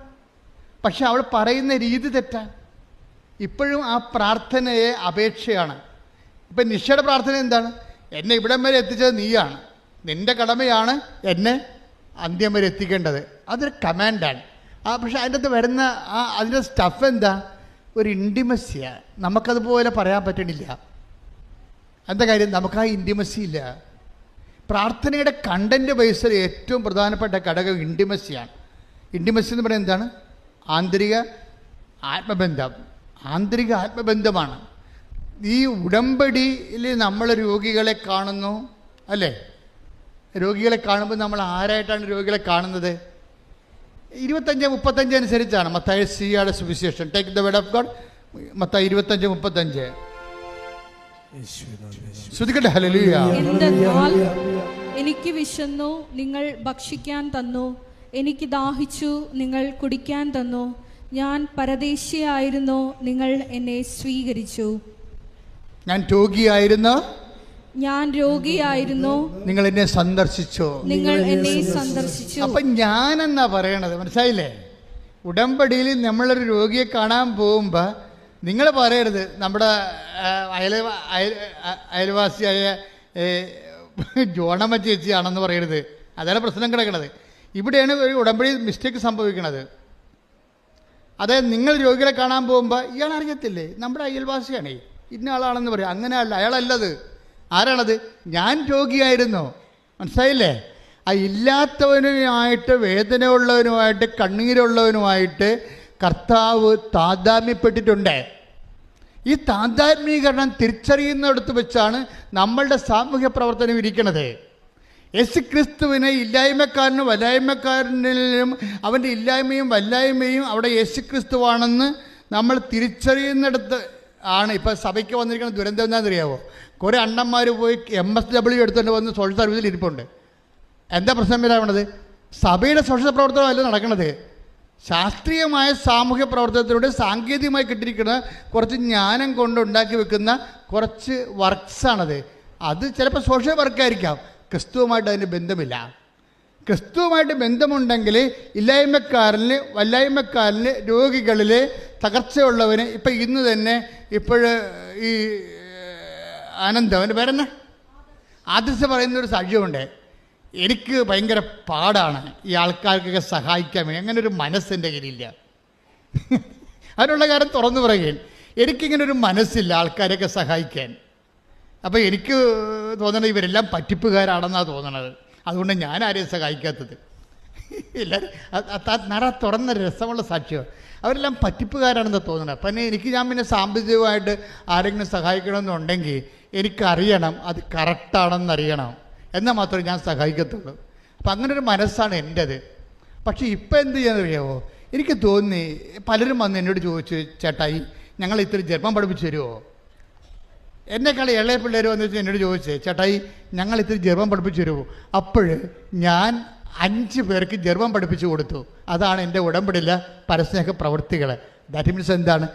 പക്ഷെ അവൾ പറയുന്ന രീതി തെറ്റാണ്. ഇപ്പോഴും ആ പ്രാർത്ഥനയെ അപേക്ഷയാണ്. ഇപ്പം നിഷയുടെ പ്രാർത്ഥന എന്താണ്? എന്നെ ഇവിടം വരെ എത്തിച്ചത് നീയാണ്, നിൻ്റെ കടമയാണ് എന്നെ അന്ത്യം വരെ എത്തിക്കേണ്ടത്. അതൊരു കമാൻഡാണ്. പക്ഷെ അതിൻ്റെ അകത്ത് വരുന്ന അതിൻ്റെ സ്റ്റഫ് എന്താ? ഒരു ഇൻറ്റിമസിയാണ്. നമുക്കതുപോലെ പറയാൻ പറ്റണില്ല. എന്താ കാര്യം? നമുക്ക് ആ ഇൻറ്റിമസി ഇല്ല. പ്രാർത്ഥനയുടെ കണ്ടൻറ്റ് ബേസിൽ ഏറ്റവും പ്രധാനപ്പെട്ട ഘടകം ഇൻറ്റിമസിയാണ്. ഇൻറ്റിമസി എന്ന് പറയുന്നത് എന്താണ്? ആന്തരിക ആത്മബന്ധം. ആന്തരിക ആത്മബന്ധമാണ്. ഈ ഉടമ്പടിയിൽ നമ്മൾ രോഗികളെ കാണുന്നു അല്ലേ? രോഗികളെ കാണുമ്പോൾ നമ്മൾ ആരായിട്ടാണ് രോഗികളെ കാണുന്നത്? 25-35 അനുസരിച്ചാണ് മത്തായി സിയുടെ സുവിശേഷം. Take the word of God. Mathai 25-35. ശ്രുതിക്കട്ടെ. ഹല്ലേലൂയ. എന്തെന്നാൽ എനിക്ക് വിശന്നു, നിങ്ങൾ ഭക്ഷിക്കാൻ തന്നു. എനിക്ക് ദാഹിച്ചു, നിങ്ങൾ കുടിക്കാൻ തന്നു. ഞാൻ പരദേശിയായിരുന്നു, നിങ്ങൾ എന്നെ സ്വീകരിച്ചു. ഞാൻ രോഗിയായിരുന്നു, നിങ്ങൾ എന്നെ സന്ദർശിച്ചു. അപ്പൊ ഞാനെന്നാ പറയണത്, മനസ്സിലായില്ലേ? ഉടമ്പടിയിൽ നമ്മളൊരു രോഗിയെ കാണാൻ പോകുമ്പോൾ നിങ്ങൾ പറയരുത് നമ്മുടെ അയൽവാസിയായ ജോണമ്മ ചേച്ചിയാണെന്ന് പറയരുത്. അതാണ് പ്രശ്നം കിടക്കുന്നത്. ഇവിടെയാണ് ഒരു ഉടമ്പടി മിസ്റ്റേക്ക് സംഭവിക്കുന്നത്. അതായത് നിങ്ങൾ രോഗികളെ കാണാൻ പോകുമ്പോൾ ഇയാൾ അറിയത്തില്ലേ നമ്മുടെ അയൽവാസിയാണേ, ഇന്ന ആളാണെന്ന് പറയും. അങ്ങനെയല്ല, അയാളല്ലത്. ആരാണത്? ഞാൻ രോഗിയായിരുന്നു, മനസ്സിലായില്ലേ? ആ ഇല്ലാത്തവനുമായിട്ട്, വേദന ഉള്ളവനുമായിട്ട്, കണ്ണീരുള്ളവനുമായിട്ട് കർത്താവ് താതാത്മ്യപ്പെട്ടിട്ടുണ്ട്. ഈ താതാത്മ്യീകരണം തിരിച്ചറിയുന്നിടത്ത് വെച്ചാണ് നമ്മളുടെ സാമൂഹ്യ പ്രവർത്തനം ഇരിക്കുന്നത്. യേശു ക്രിസ്തുവിനെ ഇല്ലായ്മക്കാരനും വല്ലായ്മക്കാരനിലും അവൻ്റെ ഇല്ലായ്മയും വല്ലായ്മയും അവിടെ യേശു ക്രിസ്തുവാണെന്ന് നമ്മൾ തിരിച്ചറിയുന്നിടത്ത് ആണ് ഇപ്പോൾ സഭയ്ക്ക് വന്നിരിക്കുന്ന ദുരന്തം എന്താണെന്നറിയാവോ? കുറേ അണ്ണന്മാർ പോയി MSW എടുത്തുകൊണ്ട് വന്ന് സോഷ്യൽ സർവീസിൽ ഇരിപ്പുണ്ട്. എന്താ പ്രശ്നം വരാണത്? സഭയുടെ സോഷ്യൽ പ്രവർത്തനമല്ല നടക്കുന്നത്. ശാസ്ത്രീയമായ സാമൂഹ്യ പ്രവർത്തനത്തിലൂടെ സാങ്കേതികമായി കിട്ടിയിരിക്കുന്ന കുറച്ച് ജ്ഞാനം കൊണ്ട് ഉണ്ടാക്കി വെക്കുന്ന കുറച്ച് വർക്ക്സാണത്. അത് ചിലപ്പോൾ സോഷ്യൽ വർക്കായിരിക്കാം. ക്രിസ്തുവുമായിട്ട് അതിന് ബന്ധമില്ല. ക്രിസ്തുവുമായിട്ട് ബന്ധമുണ്ടെങ്കിൽ ഇല്ലായ്മക്കാരന്, വല്ലായ്മക്കാരന്, രോഗികളിൽ, തകർച്ചയുള്ളവന്, ഇപ്പം ഇന്ന് തന്നെ ഈ ആനന്ദം, അവൻ്റെ പേരെന്നെ ആദർശ പറയുന്നൊരു സാക്ഷ്യമുണ്ട്. എനിക്ക് ഭയങ്കര പാടാണ് ഈ ആൾക്കാർക്കൊക്കെ സഹായിക്കാൻ വേണ്ടി. അങ്ങനെ ഒരു മനസ്സെൻ്റെ കയ്യിലില്ല. അതിനുള്ള കാര്യം തുറന്നു പറയുകയും, എനിക്കിങ്ങനൊരു മനസ്സില്ല ആൾക്കാരെയൊക്കെ സഹായിക്കാൻ. അപ്പോൾ എനിക്ക് തോന്നണത് ഇവരെല്ലാം പറ്റിപ്പുകാരാണെന്നാണ് തോന്നണത്. അതുകൊണ്ട് ഞാൻ ആരെയും സഹായിക്കാത്തത്. എല്ലാവരും നട തുറന്ന രസമുള്ള സാക്ഷ്യം. അവരെല്ലാം പറ്റിപ്പുകാരാണെന്ന് തോന്നണം. പിന്നെ ഞാൻ സാമ്പത്തികമായിട്ട് ആരെങ്കിലും സഹായിക്കണമെന്നുണ്ടെങ്കിൽ എനിക്കറിയണം അത് കറക്റ്റാണെന്നറിയണം, എന്നാൽ മാത്രമേ ഞാൻ സഹായിക്കത്തുള്ളൂ. അപ്പം അങ്ങനൊരു മനസ്സാണ് എൻ്റേത്. പക്ഷേ ഇപ്പം എന്ത് ചെയ്യാന്നറിയാമോ? എനിക്ക് തോന്നി പലരും വന്ന് എന്നോട് ചോദിച്ചു, ചേട്ടായി ഞങ്ങൾ ഇത്തിരി ജർമ്മൻ പഠിപ്പിച്ചു തരുമോ? എന്നെക്കാൾ ഇളയ പിള്ളേർ വന്ന് വെച്ചാൽ എന്നോട് ചോദിച്ചേ, ചേട്ടായി ഞങ്ങൾ ഇത്തിരി ജർമ്മൻ പഠിപ്പിച്ചു തരുമോ? അപ്പോൾ ഞാൻ 5 പേർക്ക് ജർമ്മൻ പഠിപ്പിച്ചു കൊടുത്തു. അതാണ് എൻ്റെ ഉടമ്പടിയിലെ പരസ്നേഹ പ്രവൃത്തികൾ. ദാറ്റ് മീൻസ് എന്താണ്?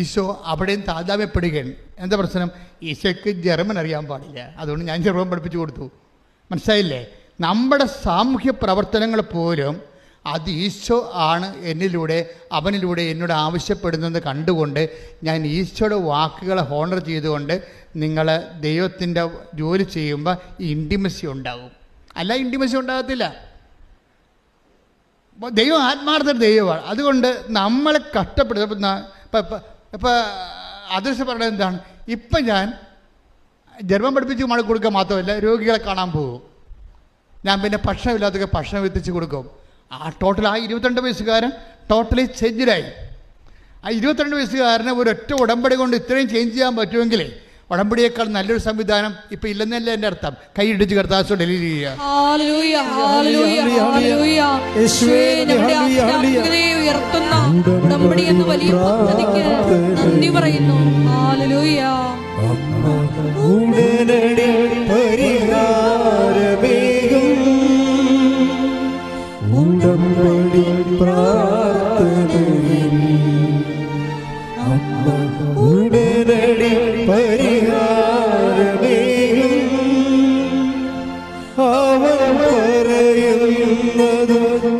ഈശോ അവിടെയും താതാമ്യപ്പെടുകയാണ്. എന്താ പ്രശ്നം? ഈശോയ്ക്ക് ജർമ്മൻ അറിയാൻ പാടില്ല, അതുകൊണ്ട് ഞാൻ ജർമ്മൻ പഠിപ്പിച്ചു കൊടുത്തു. മനസ്സിലായില്ലേ? നമ്മുടെ സാമൂഹ്യ പ്രവർത്തനങ്ങൾ പോലും അത് ഈശോ ആണ് എന്നിലൂടെ, അവനിലൂടെ എന്നോട് ആവശ്യപ്പെടുന്നത് കണ്ടുകൊണ്ട് ഞാൻ ഈശോയുടെ വാക്കുകളെ ഹോണർ ചെയ്തുകൊണ്ട് നിങ്ങൾ ദൈവത്തിൻ്റെ ജോലി ചെയ്യുമ്പോൾ ഈ ഇൻറ്റിമസി ഉണ്ടാകും. അല്ല ഇൻറ്റിമസി ഉണ്ടാകത്തില്ല. ദൈവം ആത്മാർത്ഥ ദൈവമാണ്. അതുകൊണ്ട് നമ്മളെ കഷ്ടപ്പെടുന്ന ഇപ്പം ആദർശ പറയുന്നത് എന്താണ്? ഇപ്പം ഞാൻ ജർമ്മൻ പഠിപ്പിച്ച് മഴ കൊടുക്കുക മാത്രമല്ല, രോഗികളെ കാണാൻ പോകും. ഞാൻ പിന്നെ ഭക്ഷണമില്ലാത്തൊക്കെ ഭക്ഷണം എത്തിച്ച് കൊടുക്കും. ആ 22 വയസ്സുകാരൻ ടോട്ടലി ചേഞ്ചായി. ആ 22 വയസ്സുകാരനെ ഒരൊറ്റ ഉടമ്പടി കൊണ്ട് ഇത്രയും ചേഞ്ച് ചെയ്യാൻ പറ്റുമെങ്കിൽ ഉടമ്പടിയേക്കാൾ നല്ലൊരു സംവിധാനം ഇപ്പം ഇല്ലെന്നല്ല എൻ്റെ അർത്ഥം. കൈയിടിച്ച് കർത്താവ് ഡെലിവറി ചെയ്യുക. ഉയർത്തുന്ന ഉടമ്പടി എന്ന വലിയ പദ്ധതിക്ക് നന്ദി പറയുന്നു. ഉടനടി പരിഹാരമേകും ഉടമ്പടി പ്രാർത്ഥനയിൽ അമ്മ ഉടനടി പരിഹാരമേകും അവൻ പറയുന്നത്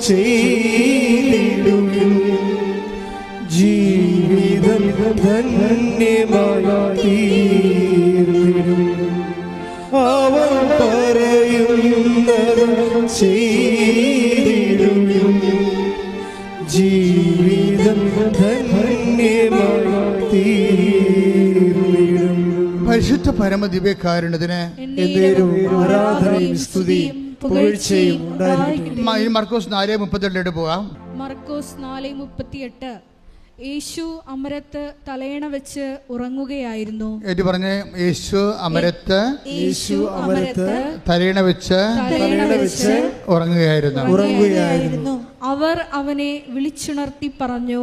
ചെയ്തിടുകിൽ ജീവിതം ധന്യമായി തീർന്നിടും. അവൻ പറയുന്നത് ചെയ്തിടുകിൽ ജീവിതം ധന്യമായി തീർന്നിടും. പരിശുദ്ധ പരമദിവ്യകാരുണ്യത്തിന് ആരാധനയും സ്തുതിയും പുകഴ്ചയും ഉണ്ടായിരിക്കട്ടെ. മർക്കോസ് 4:32 പോകാം. മർക്കോസ് 4:38. യേശു അമരത്ത് തലയണ വെച്ച് ഉറങ്ങുകയായിരുന്നു. ഏറ്റു പറഞ്ഞ യേശു അമരത്ത് തലയണ വെച്ച് ഉറങ്ങുകയായിരുന്നു. അവർ അവനെ വിളിച്ചുണർത്തി പറഞ്ഞു,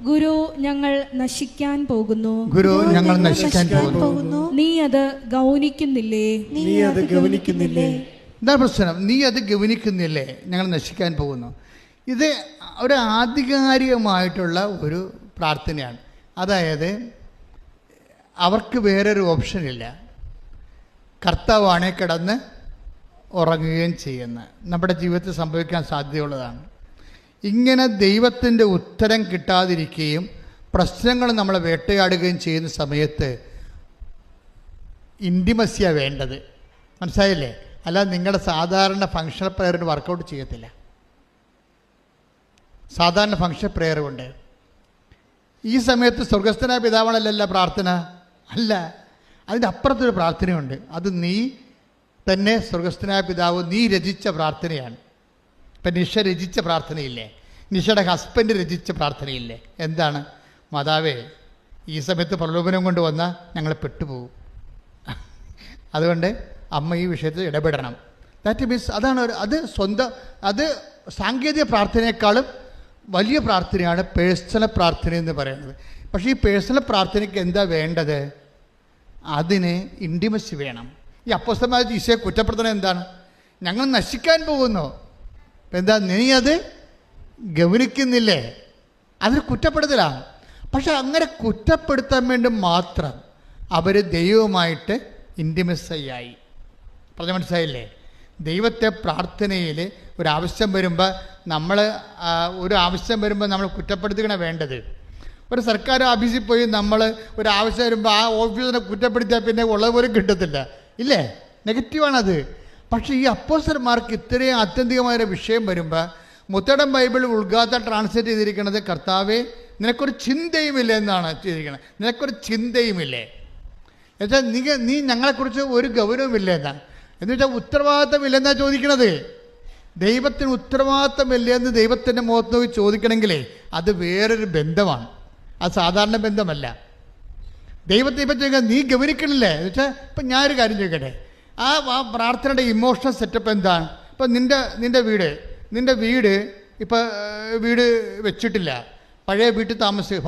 ഗുരു, ഞങ്ങൾ നശിക്കാൻ പോകുന്നു. നീ അത് ഗൗനിക്കുന്നില്ലേ? എന്താ പ്രശ്നം? നീ അത് ഗൗനിക്കുന്നില്ലേ? ഞങ്ങൾ നശിക്കാൻ പോകുന്നു. ഇത് ഒരു ആധികാരികമായിട്ടുള്ള ഒരു പ്രാർത്ഥനയാണ്. അതായത് അവർക്ക് വേറൊരു ഓപ്ഷനില്ല. കർത്താവാണെ കിടന്ന് ഉറങ്ങുകയും ചെയ്യുന്ന നമ്മുടെ ജീവിതത്തിൽ സംഭവിക്കാൻ സാധ്യതയുള്ളതാണ്. ഇങ്ങനെ ദൈവത്തിൻ്റെ ഉത്തരം കിട്ടാതിരിക്കുകയും പ്രശ്നങ്ങൾ നമ്മളെ വേട്ടയാടുകയും ചെയ്യുന്ന സമയത്ത് ഇൻറ്റിമസിയാണ് വേണ്ടത്. മനസ്സിലായില്ലേ? അല്ലാതെ നിങ്ങളുടെ സാധാരണ ഫങ്ഷണൽ പ്രയറിന് വർക്കൗട്ട് ചെയ്യത്തില്ല. സാധാരണ ഫങ്ഷൻ പ്രെയർ കൊണ്ട് ഈ സമയത്ത് സ്വർഗസ്ഥനായ പിതാവാണല്ല പ്രാർത്ഥന അല്ല, അതിൻ്റെ അപ്പുറത്തൊരു പ്രാർത്ഥനയുണ്ട്. അത് നീ തന്നെ സ്വർഗസ്ഥനായ പിതാവ് നീ രചിച്ച പ്രാർത്ഥനയാണ്. ഇപ്പം നിഷ രചിച്ച പ്രാർത്ഥനയില്ലേ? നിഷയുടെ ഹസ്ബൻഡ് രചിച്ച പ്രാർത്ഥനയില്ലേ? എന്താണ്? മാതാവേ, ഈ സമയത്ത് പ്രലോഭനം കൊണ്ട് വന്നാൽ ഞങ്ങൾ പെട്ടുപോകും, അതുകൊണ്ട് അമ്മ ഈ വിഷയത്തിൽ ഇടപെടണം. ദാറ്റ് മീൻസ് അതാണ് അത് സാങ്കേതിക പ്രാർത്ഥനയെക്കാളും വലിയ പ്രാർത്ഥനയാണ് പേഴ്സണൽ പ്രാർത്ഥന എന്ന് പറയുന്നത്. പക്ഷേ ഈ പേഴ്സണൽ പ്രാർത്ഥനയ്ക്ക് എന്താ വേണ്ടത്? അതിന് ഇൻറ്റിമസി വേണം. ഈ അപ്പോസ്തലന്മാർ ഈശോയെ കുറ്റപ്പെടുത്തുന്നത് എന്താണ്? ഞങ്ങൾ നശിക്കാൻ പോകുന്നു. എന്താ? നീ അത് ഗൗനിക്കുന്നില്ലേ? അതൊരു കുറ്റപ്പെടുത്തലാണ്. പക്ഷെ അങ്ങനെ കുറ്റപ്പെടുത്താൻ വേണ്ടി മാത്രം അവർ ദൈവവുമായിട്ട് ഇൻറ്റിമസിയായി. പറഞ്ഞ മനസ്സിലായില്ലേ? ദൈവത്തെ പ്രാർത്ഥനയിൽ ഒരാവശ്യം വരുമ്പോൾ നമ്മൾ കുറ്റപ്പെടുത്തുകയാണ് വേണ്ടത്. ഒരു സർക്കാർ ഓഫീസിൽ പോയി നമ്മൾ ഒരാവശ്യം വരുമ്പോൾ ആ ഓഫീസിനെ കുറ്റപ്പെടുത്തിയാൽ പിന്നെ ഉള്ളതുപോലും കിട്ടത്തില്ല, ഇല്ലേ? നെഗറ്റീവാണത്. പക്ഷേ ഈ അപ്പോസ്തലന്മാർക്ക് ഇത്രയും ആത്യന്തികമായൊരു വിഷയം വരുമ്പോൾ മുത്തടം ബൈബിൾ ഉൾഗാത്ത ട്രാൻസ്ലേറ്റ് ചെയ്തിരിക്കുന്നത് കർത്താവേ നിനക്കൊരു ചിന്തയുമില്ലേ എന്നാണ് ചെയ്തിരിക്കുന്നത്. നിനക്കൊരു ചിന്തയുമില്ലേ എന്നുവെച്ചാൽ നീ ഞങ്ങളെക്കുറിച്ച് ഒരു ഗൗരവമില്ല എന്നാണ്. എന്ന് വെച്ചാൽ ഉത്തരവാദിത്തമില്ലെന്നാണ് ചോദിക്കണത്. ദൈവത്തിന് ഉത്തരവാദിത്തമില്ലെന്ന് ദൈവത്തിൻ്റെ മുഖത്ത് നോക്കി ചോദിക്കണമെങ്കിലേ അത് വേറൊരു ബന്ധമാണ്, അത് സാധാരണ ബന്ധമല്ല. ദൈവത്തെ ഇപ്പം ചോദിക്കാൻ നീ ഗൗനിക്കണില്ലേ എന്ന് വെച്ചാൽ ഇപ്പം ഞാനൊരു കാര്യം ചോദിക്കട്ടെ, ആ പ്രാർത്ഥനയുടെ ഇമോഷണൽ സെറ്റപ്പ് എന്താണ്? ഇപ്പം നിൻ്റെ വീട് ഇപ്പം വീട് വെച്ചിട്ടില്ല, പഴയ വീട്ടിൽ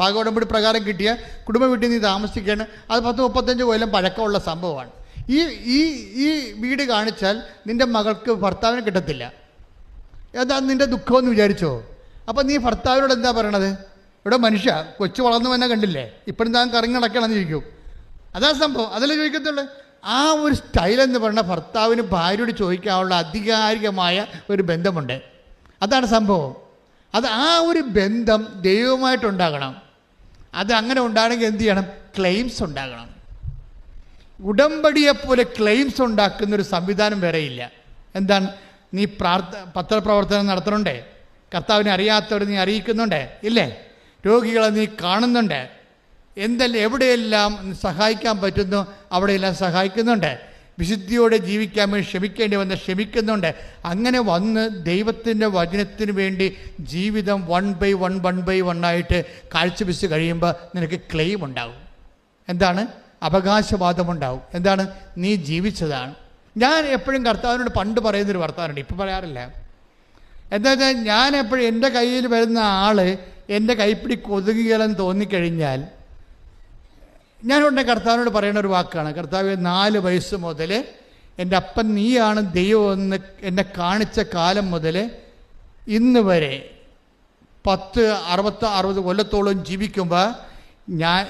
ഭാഗോടമ്പടി പ്രകാരം കിട്ടിയ കുടുംബ വീട്ടിൽ നീ താമസിക്കുകയാണ്. അത് 10-35 കൊല്ലം പഴക്കമുള്ള സംഭവമാണ്. ഈ വീട് കാണിച്ചാൽ നിൻ്റെ മകൾക്ക് ഭർത്താവിനെ കിട്ടത്തില്ല. അതാ നിൻ്റെ ദുഃഖമെന്ന് വിചാരിച്ചോ? അപ്പം നീ ഭർത്താവിനോട് എന്താ പറയണത്? ഇവിടെ മനുഷ്യ കൊച്ചു വളർന്നു തന്നെ കണ്ടില്ലേ, ഇപ്പോഴും താൻ കറങ്ങി നടക്കണമെന്ന് ചോദിക്കും. അതാ സംഭവം, അതല്ലേ ചോദിക്കത്തുള്ളൂ. ആ ഒരു സ്റ്റൈലെന്ന് പറഞ്ഞാൽ ഭർത്താവിന് ഭാര്യയോട് ചോദിക്കാനുള്ള ആധികാരികമായ ഒരു ബന്ധമുണ്ട്. അതാണ് സംഭവം. ആ ഒരു ബന്ധം ദൈവവുമായിട്ടുണ്ടാകണം. അത് അങ്ങനെ ഉണ്ടാകണമെങ്കിൽ എന്ത് ചെയ്യണം? ക്ലെയിംസ് ഉണ്ടാകണം. ഉടമ്പടിയെപ്പോലെ ക്ലെയിംസ് ഉണ്ടാക്കുന്നൊരു സംവിധാനം വേറെയില്ല. എന്താണ്? നീ പത്രപ്രവർത്തനം നടത്തുന്നുണ്ടേ, കർത്താവിനെ അറിയാത്തവർ നീ അറിയിക്കുന്നുണ്ട്, ഇല്ലേ? രോഗികളെ നീ കാണുന്നുണ്ട്, എവിടെയെല്ലാം സഹായിക്കാൻ പറ്റുന്നു അവിടെയെല്ലാം സഹായിക്കുന്നുണ്ട്. വിശുദ്ധിയോടെ ജീവിക്കാൻ വേണ്ടി ക്ഷമിക്കേണ്ടി വന്ന് ക്ഷമിക്കുന്നുണ്ട്. അങ്ങനെ വന്ന് ദൈവത്തിൻ്റെ വചനത്തിന് വേണ്ടി ജീവിതം 1 by 1 ആയിട്ട് കാഴ്ചവെച്ച് കഴിയുമ്പോൾ നിനക്ക് ക്ലെയിം ഉണ്ടാകും. എന്താണ്? അവകാശവാദമുണ്ടാവും. എന്താണ്? നീ ജീവിച്ചതാണ്. ഞാൻ എപ്പോഴും കർത്താവിനോട് പണ്ട് പറയുന്നൊരു വർത്തമാനമുണ്ട്, ഇപ്പം പറയാറില്ല. എന്താ വെച്ചാൽ ഞാൻ എപ്പോഴും എൻ്റെ കയ്യിൽ വരുന്ന ആൾ എൻ്റെ കൈപ്പിടി കൊതുകുകയെന്ന് തോന്നിക്കഴിഞ്ഞാൽ ഞാൻ ഉടനെ കർത്താവിനോട് പറയുന്ന ഒരു വാക്കാണ്, കർത്താവ് 4 വയസ്സ് മുതൽ എൻ്റെ അപ്പൻ നീയാണ് ദൈവമെന്ന് എന്നെ കാണിച്ച കാലം മുതൽ ഇന്ന് വരെ 60 കൊല്ലത്തോളം ജീവിക്കുമ്പോൾ ഞാൻ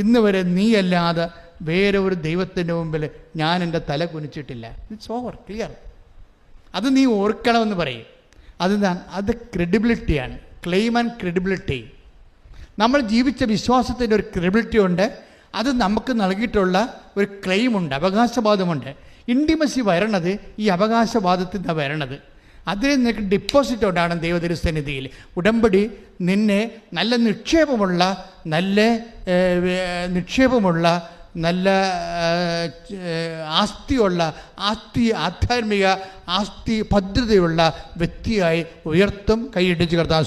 ഇന്ന് വരെ നീയല്ലാതെ വേറെ ഒരു ദൈവത്തിൻ്റെ മുമ്പിൽ ഞാൻ എൻ്റെ തല കുനിച്ചിട്ടില്ല. It's over, clear. അത് നീ ഓർക്കണമെന്ന് പറയും. അത് ക്രെഡിബിലിറ്റിയാണ്. Claim and credibility. നമ്മൾ ജീവിച്ച വിശ്വാസത്തിൻ്റെ ഒരു ക്രെഡിബിലിറ്റി ഉണ്ട്. അത് നമുക്ക് നൽകിയിട്ടുള്ള ഒരു ക്ലെയിമുണ്ട്, അവകാശവാദമുണ്ട്. ഇൻറ്റിമസി വരണത് ഈ അവകാശവാദത്തിൽ നിന്നാണ് വരണത്. അതിൽ നിനക്ക് ഡിപ്പോസിറ്റ് ഉണ്ടാകണം ദൈവതിരുസന്നിധിയിൽ. ഉടമ്പടി നിന്നെ നല്ല നിക്ഷേപമുള്ള നല്ല ആധ്യാത്മിക ആസ്തി ഭദ്രതയുള്ള വ്യക്തിയായി ഉയർത്തും. കൈയിടിച്ച് കർത്താവ്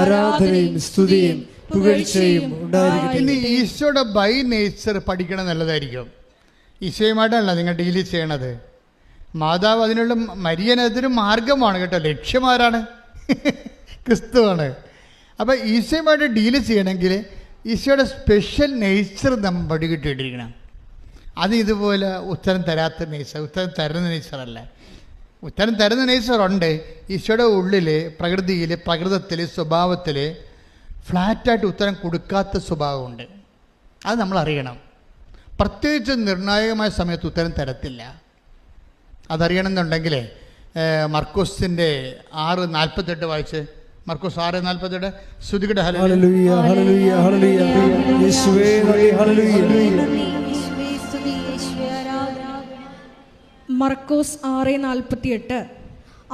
ആരാധനയും സ്തുതിയും പുകഴ്ചയും ഉണ്ടായിരിക്കട്ടെ. ഇനി ഈശോയുടെ ബൈ നേച്ചർ പഠിക്കണം നല്ലതായിരിക്കും. ഈശോയുമായിട്ടല്ല നിങ്ങൾ ഡീൽ ചെയ്യണത്. മാതാവ് അതിനുള്ള മരിയനതൊരു മാർഗമാണ് കേട്ടോ. ലക്ഷ്യമാരാണ്? ക്രിസ്തുവാണ്. അപ്പം ഈശോയുമായിട്ട് ഡീൽ ചെയ്യണമെങ്കിൽ ഈശോയുടെ സ്പെഷ്യൽ നേച്ചർ നമ്മൾ പഠിക്കിട്ടിരിക്കണം. അത് ഇതുപോലെ ഉത്തരം തരാത്ത നേച്ചർ, ഉത്തരം തരുന്ന നേച്ചറല്ല. ഉത്തരം തരുന്ന നേച്ചറുണ്ട്. ഈശോയുടെ ഉള്ളിൽ, പ്രകൃതിയിൽ, പ്രകൃതത്തിൽ, സ്വഭാവത്തിൽ ഫ്ലാറ്റായിട്ട് ഉത്തരം കൊടുക്കാത്ത സ്വഭാവമുണ്ട്. അത് നമ്മൾ അറിയണം. പ്രത്യേകിച്ച് നിർണായകമായ സമയത്ത് ഉത്തരം തരത്തില്ല. അതറിയണമെന്നുണ്ടെങ്കിൽ മർക്കോസിൻ്റെ 6:48 വായിച്ച്. മർക്കോസ് 6:48 ശ്രുതികടെ ഹല്ലേലൂയ ഹല്ലേലൂയ ഹല്ലേലൂയ യേശുവേ ഹല്ലേലൂയ. മർക്കോസ് 6:48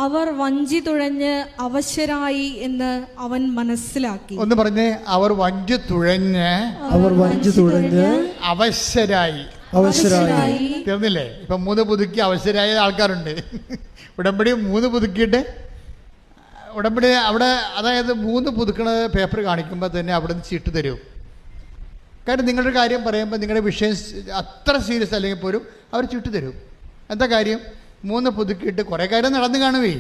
അവർ വഞ്ചി തുഴഞ്ഞ് അവശരായി എന്ന് അവൻ മനസ്സിലാക്കി. ഒന്ന് പറഞ്ഞേ, അവർ വഞ്ചി തുഴഞ്ഞ് അവശരായി. തീർന്നില്ലേ? ഇപ്പം 3 പുതുക്കി അവശരായ ആൾക്കാരുണ്ട്. ഉടമ്പടി 3 പുതുക്കിയിട്ട് ഉടമ്പടി അവിടെ, അതായത് 3 പുതുക്കണ പേപ്പർ കാണിക്കുമ്പോൾ തന്നെ അവിടെ നിന്ന് ചീട്ട് തരും. കാരണം നിങ്ങളുടെ കാര്യം പറയുമ്പോൾ നിങ്ങളുടെ വിഷയം അത്ര സീരിയസ് അല്ലെങ്കിൽ പോലും അവർ ചീട്ട് തരും. എന്താ കാര്യം? 3 പുതുക്കിയിട്ട് കുറേ കാര്യം നടന്നു കാണുവേ.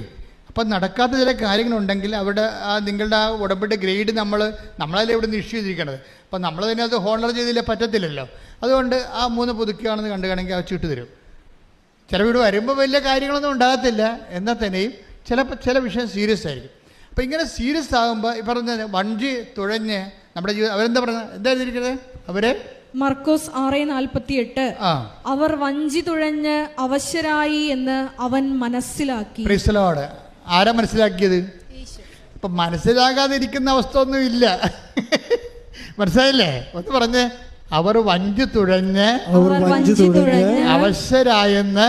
അപ്പം നടക്കാത്ത ചില കാര്യങ്ങളുണ്ടെങ്കിൽ അവിടെ നിങ്ങളുടെ ആ ഉടമ്പടി ഗ്രേഡ് നമ്മളല്ലേ ഇവിടെ നിന്ന് ഇഷ്യൂ ചെയ്തിരിക്കണത്. അപ്പം നമ്മൾ തന്നെ അത് ഹോണർ ചെയ്തില്ലേ പറ്റത്തില്ലല്ലോ. അതുകൊണ്ട് ആ 3 പുതുക്കുകയാണെന്ന് കണ്ടുകാണെങ്കിൽ ആ ചീട്ട് തരും. ചില വീട് വരുമ്പോൾ വലിയ കാര്യങ്ങളൊന്നും ഉണ്ടാകത്തില്ല, എന്നാൽ തന്നെയും ചില വിഷയം സീരിയസ് ആയിരിക്കും. അപ്പം ഇങ്ങനെ സീരിയസ് ആകുമ്പോൾ ഈ പറഞ്ഞ വഞ്ചി തുഴഞ്ഞ് നമ്മുടെ ജീവിതം അവരെന്താ പറഞ്ഞത്? എന്താ എഴുതിയിരിക്കുന്നത്? അവരെ മർക്കോസ് 6:48 അവർ വഞ്ചി തുഴഞ്ഞ് അവശരായി എന്ന് അവൻ മനസ്സിലാക്കി. Price the Lord. ആരാ മനസ്സിലാക്കിയത്? ഇപ്പം മനസ്സിലാകാതിരിക്കുന്ന അവസ്ഥ ഒന്നും ഇല്ല. മനസ്സിലായില്ലേ? ഒന്ന് പറഞ്ഞേ, അവർ വഞ്ചി തുഴഞ്ഞ് അവശരായെന്ന്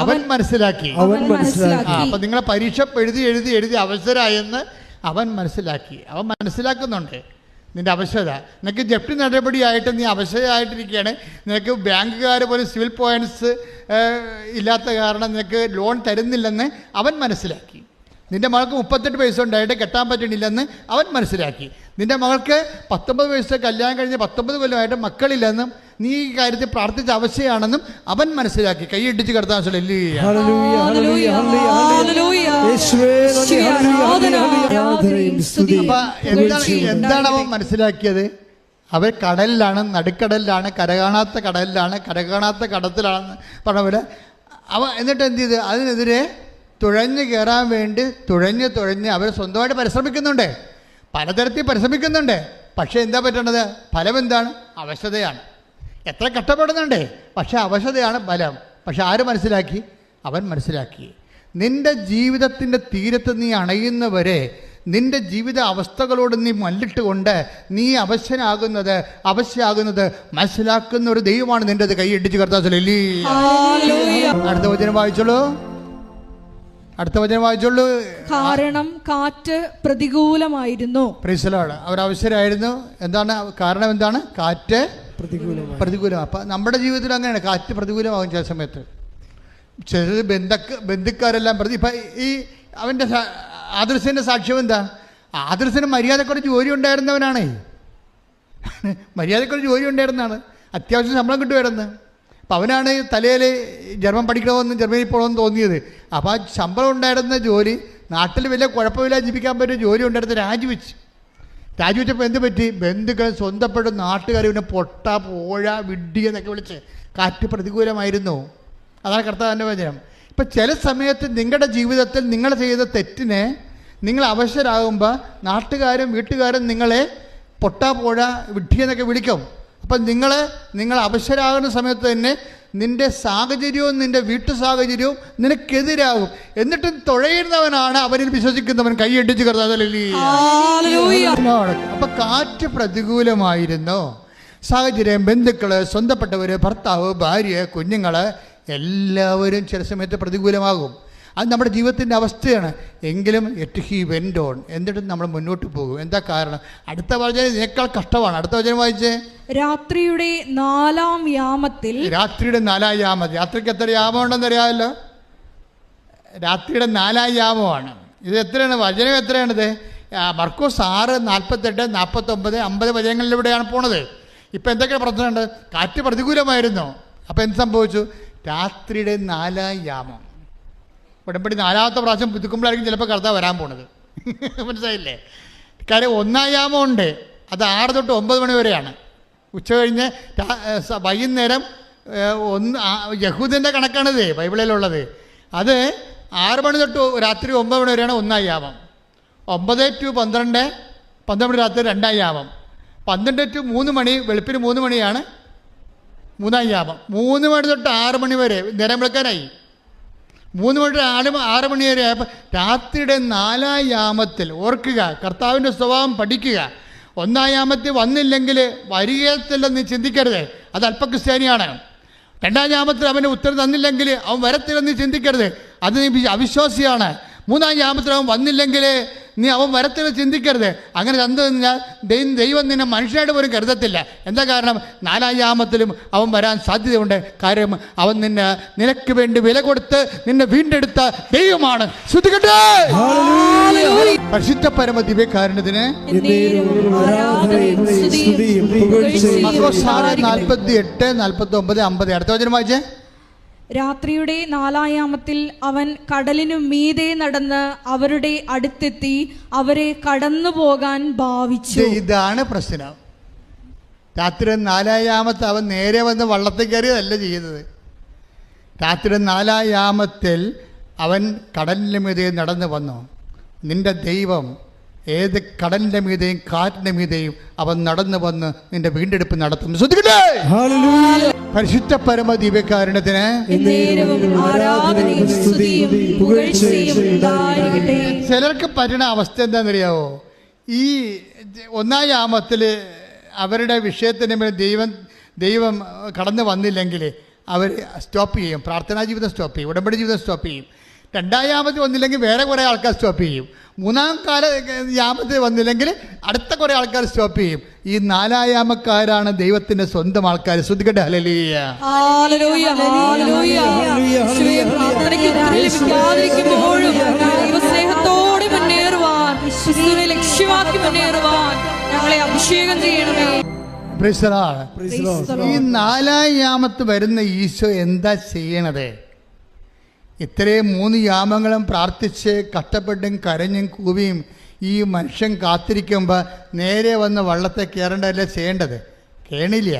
അവൻ മനസ്സിലാക്കി. അപ്പൊ നിങ്ങളെ പരീക്ഷ എഴുതി അവശരായെന്ന് അവൻ മനസ്സിലാക്കി. അവൻ മനസ്സിലാക്കുന്നുണ്ട് നിന്റെ അവശത. നിനക്ക് ജപ്തി നടപടിയായിട്ട് നീ അവശതയായിട്ടിരിക്കുകയാണ്. നിനക്ക് ബാങ്കുകാർ പോലും സിവിൽ പോയിന്റ്സ് ഇല്ലാത്ത കാരണം നിനക്ക് ലോൺ തരുന്നില്ലെന്ന് അവൻ മനസ്സിലാക്കി. നിന്റെ മകൾക്ക് 38 വയസ്സ് ഉണ്ടായിട്ട് കെട്ടാൻ പറ്റണില്ലെന്ന് അവൻ മനസ്സിലാക്കി. നിന്റെ മകൾക്ക് 19 വയസ്സ് കല്യാണം കഴിഞ്ഞ് 19 കൊല്ലമായിട്ട് മക്കളില്ലെന്നും നീ ഈ കാര്യത്തിൽ പ്രാർത്ഥിച്ച അവശയാണെന്നും അവൻ മനസ്സിലാക്കി. കൈയിടിച്ച് കർത്താൻ എന്താണ് അവൻ മനസ്സിലാക്കിയത്? അവർ കടലിലാണ്, നടുക്കടലിലാണ്, കരകാണാത്ത കടലിലാണ്, കരകാണാത്ത കടത്തിലാണെന്ന് പറഞ്ഞ പോലെ എന്നിട്ട് എന്ത് ചെയ്ത് അതിനെതിരെ തുഴഞ്ഞ് കയറാൻ വേണ്ടി തുഴഞ്ഞ് അവർ സ്വന്തമായിട്ട് പരിശ്രമിക്കുന്നുണ്ട്. പലതരത്തിൽ പരിശ്രമിക്കുന്നുണ്ട്. പക്ഷേ എന്താ പറ്റണത്? ഫലം എന്താണ്? അവശതയാണ്. എത്ര കഷ്ടപ്പെടുന്നുണ്ട്, പക്ഷേ അവശതയാണ് ഫലം. പക്ഷെ ആര് മനസ്സിലാക്കി? അവൻ മനസ്സിലാക്കി. നിന്റെ ജീവിതത്തിൻ്റെ തീരത്ത് നീ അണയുന്നവരെ നിന്റെ ജീവിത അവസ്ഥകളോട് നീ മല്ലിട്ടുകൊണ്ട് നീ അവശ്യാകുന്നത് മനസ്സിലാക്കുന്ന ഒരു ദൈവമാണ് നിൻ്റെത്. കൈയിടിച്ച് കർത്താവ്. അടുത്ത വചനം വായിച്ചോളൂ. കാരണം കാറ്റ് പ്രതികൂലമായിരുന്നു. Praise the lord. അവർ അവശരായിരുന്നു. എന്താണ് കാരണം? എന്താണ്? കാറ്റ് പ്രതികൂലം. അപ്പം നമ്മുടെ ജീവിതത്തിൽ അങ്ങനെയാണ്, കാറ്റ് പ്രതികൂലമാകും ചില സമയത്ത്. ചില ബന്ധുക്കാരെല്ലാം ഇപ്പം ഈ അവൻ്റെ ആദർശൻ്റെ സാക്ഷ്യം എന്താ? ആദർശന് മര്യാദക്കൊരു ജോലി ഉണ്ടായിരുന്നവനാണ്. മര്യാദക്കൊരു ജോലി ഉണ്ടായിരുന്നതാണ്. അത്യാവശ്യം ശമ്പളം കിട്ടുമായിരുന്നു. അപ്പം അവനാണ് തലയിൽ ജർമ്മൻ പഠിക്കണമെന്ന് ജർമ്മനിയിൽ പോകണമെന്ന് തോന്നിയത്. അപ്പോൾ ആ ശമ്പളം ഉണ്ടായിരുന്ന ജോലി, നാട്ടിൽ വലിയ കുഴപ്പമില്ല ജീവിക്കാൻ പറ്റിയ ജോലി ഉണ്ടായിരുന്ന രാജിവെച്ചപ്പോൾ എന്ത് പറ്റി? ബന്ധുക്കൾ, സ്വന്തപ്പെട്ട നാട്ടുകാർ പിന്നെ പൊട്ട, പോഴ, വിഡ്ഢി എന്നൊക്കെ വിളിച്ച് കാറ്റ് പ്രതികൂലമായിരുന്നു. അതാണ് കർത്താവിൻ്റെ വചനം. ഇപ്പം ചില സമയത്ത് നിങ്ങളുടെ ജീവിതത്തിൽ നിങ്ങൾ ചെയ്ത തെറ്റിനെ നിങ്ങൾ അവശരാകുമ്പോൾ നാട്ടുകാരും വീട്ടുകാരും നിങ്ങളെ പൊട്ട, പോഴ, വിഡ്ഢി എന്നൊക്കെ വിളിക്കും. അപ്പം നിങ്ങൾ അവശരാകുന്ന സമയത്ത് തന്നെ നിന്റെ സാഹചര്യവും നിന്റെ വീട്ടു സാഹചര്യവും നിനക്കെതിരാകും. എന്നിട്ടും തുഴയുന്നവനാണ് അവനിൽ വിശ്വസിക്കുന്നവൻ. കൈയടിച്ച് കർത്താവ്. അപ്പൊ കാറ്റ് പ്രതികൂലമായിരുന്നു. സാഹചര്യം, ബന്ധുക്കള്, സ്വന്തപ്പെട്ടവര്, ഭർത്താവ്, ഭാര്യ, കുഞ്ഞുങ്ങള് എല്ലാവരും ചില സമയത്ത് പ്രതികൂലമാകും. അത് നമ്മുടെ ജീവിതത്തിൻ്റെ അവസ്ഥയാണ്. എങ്കിലും എറ്റ് ഹി വെൻ്റ് ഓൺ, എന്നിട്ടും നമ്മൾ മുന്നോട്ട് പോകും. എന്താ കാരണം? അടുത്ത വചനം ഇതിനേക്കാൾ കഷ്ടമാണ്. അടുത്ത വചനം വായിച്ചേ. രാത്രിയുടെ 4-ാം യാമത്തിൽ. രാത്രിയുടെ 4-ാം യാമം. രാത്രിക്ക് എത്ര യാമം ഉണ്ടെന്ന് അറിയാമല്ലോ. രാത്രിയുടെ 4-ാം യാമമാണ് ഇത്. എത്രയാണ് വചനം? എത്രയാണിത്? മർക്കോസ് 6:48, 49, 50 വചനങ്ങളിലൂടെയാണ് പോണത്. ഇപ്പം എന്തൊക്കെ പ്രശ്നമുണ്ട്? കാറ്റ് പ്രതികൂലമായിരുന്നു. അപ്പം എന്ത് സംഭവിച്ചു? രാത്രിയുടെ 4-ാം യാമം. ഉടമ്പടി 4-ാമത്തെ പ്രാവശ്യം പുതുക്കുമ്പോഴായിരിക്കും ചിലപ്പോൾ കർത്താവ് വരാൻ പോണത്. മനസ്സിലായില്ലേ? കാര്യം 1-ാം യാമം ഉണ്ട്, അത് 6 തൊട്ട് 9 മണി വരെയാണ്. ഉച്ച കഴിഞ്ഞ് വൈകുന്നേരം യഹൂദൻ്റെ കണക്കാണിത് ബൈബിളിലുള്ളത്. അത് 6 മണി തൊട്ട് രാത്രി 9 മണി വരെയാണ് 1-ാം യാമം. 9 to 12 മണി രാത്രി 2-ാം യാമം. 12 to 3 മണി വെളുപ്പിന് 3 മണിയാണ് 3-ാം യാമം. 3 മണി തൊട്ട് 6 മണി വരെ നേരം വെളുക്കാനായി. 3 മണി തൊട്ട് 6 മണി വരെ ആയപ്പോൾ രാത്രിയുടെ 4-ാം യാമത്തിൽ. ഓർക്കുക, കർത്താവിൻ്റെ സ്വഭാവം പഠിക്കുക. 1-ാം യാമത്തിൽ വന്നില്ലെങ്കിൽ വരികത്തില്ലെന്ന് ചിന്തിക്കരുത്, അത് അല്പക്രിസ്ത്യാനിയാണ്. 2-ാം യാമത്തിൽ അവന് ഉത്തരം തന്നില്ലെങ്കിൽ അവൻ വരത്തില്ലെന്ന് ചിന്തിക്കരുത്, അത് നീ അവിശ്വാസിയാണ്. 3-ാം യാമത്തിൽ അവൻ വന്നില്ലെങ്കിൽ നീ അവൻ വരത്തില്ലെന്ന് ചിന്തിക്കരുത്. അങ്ങനെ തന്നു കഴിഞ്ഞാൽ ദൈവം നിന്നെ മനുഷ്യനായിട്ട് പോലും കരുതത്തില്ല. എന്താ കാരണം? 4-ാം യാമത്തിലും അവൻ വരാൻ സാധ്യതയുണ്ട്. കാര്യം അവൻ നിനക്ക് വേണ്ടി വില കൊടുത്ത് നിന്നെ വീണ്ടെടുത്ത ദൈവമാണ്. ശ്രദ്ധിക്കട്ടെ. പരിശുദ്ധ പരമ ദിവ്യകാരുണ്യത്തിന് 48, 49, 50. അടുത്ത വചനം വായിച്ചേ. രാത്രിയുടെ 4-ാം യാമത്തിൽ അവൻ കടലിനു മീതെ നടന്ന് അവരുടെ അടുത്തെത്തി അവരെ കടന്നു പോകാൻ ഭാവിച്ചു. ഇതാണ് പ്രശ്നം. രാത്രി 4-ാം യാമത്തിൽ അവൻ നേരെ വന്ന് വള്ളത്തിൽ കയറിയതല്ല ചെയ്യുന്നത്. രാത്രി 4-ാം യാമത്തിൽ അവൻ കടലിൻ്റെ മീതെ നടന്നു വന്നു. നിന്റെ ദൈവം ഏത് കടലിൻ്റെ മീതെയും കാറ്റിൻ്റെ മീതെയും അവൻ നടന്നു വന്ന് നിന്റെ വീണ്ടെടുപ്പ് നടത്തും. ശ്രദ്ധിക്കട്ടെ. പരിശുദ്ധ പരമ ദിവ്യകാരുണ്യത്തിന് ചിലർക്ക് പറ്റുന്ന അവസ്ഥ എന്താണെന്നറിയാവോ? ഈ 1-ാം യാമത്തിൽ അവരുടെ വിഷയത്തിന് മേൽ ദൈവം കടന്നു വന്നില്ലെങ്കിൽ അവർ സ്റ്റോപ്പ് ചെയ്യും. പ്രാർത്ഥനാ ജീവിതം സ്റ്റോപ്പ് ചെയ്യും, ഉടമ്പടി ജീവിതം സ്റ്റോപ്പ് ചെയ്യും. 2-ാം യാമത്തിൽ വന്നില്ലെങ്കിൽ വേറെ കുറേ ആൾക്കാർ സ്റ്റോപ്പ് ചെയ്യും. 3-ാം യാമത്തിൽ വന്നില്ലെങ്കിൽ അടുത്ത കുറേ ആൾക്കാർ സ്റ്റോപ്പ് ചെയ്യും. ഈ 4-ാം യാമക്കാരാണ് ദൈവത്തിന്റെ സ്വന്തം ആൾക്കാർ. ശ്രദ്ധിക്കട്ടെ. ഹല്ലേലൂയ. ഈ 4-ാം യാമത്ത് വരുന്ന ഈശോ എന്താ ചെയ്യണത്? ഇത്രയും 3 യാമങ്ങളും പ്രാർത്ഥിച്ച് കഷ്ടപ്പെട്ടും കരഞ്ഞും കൂവിയും ഈ മനുഷ്യൻ കാത്തിരിക്കുമ്പോൾ നേരെ വന്ന് വള്ളത്തെ കയറേണ്ടതല്ലേ ചെയ്യേണ്ടത്? കേണില്ല.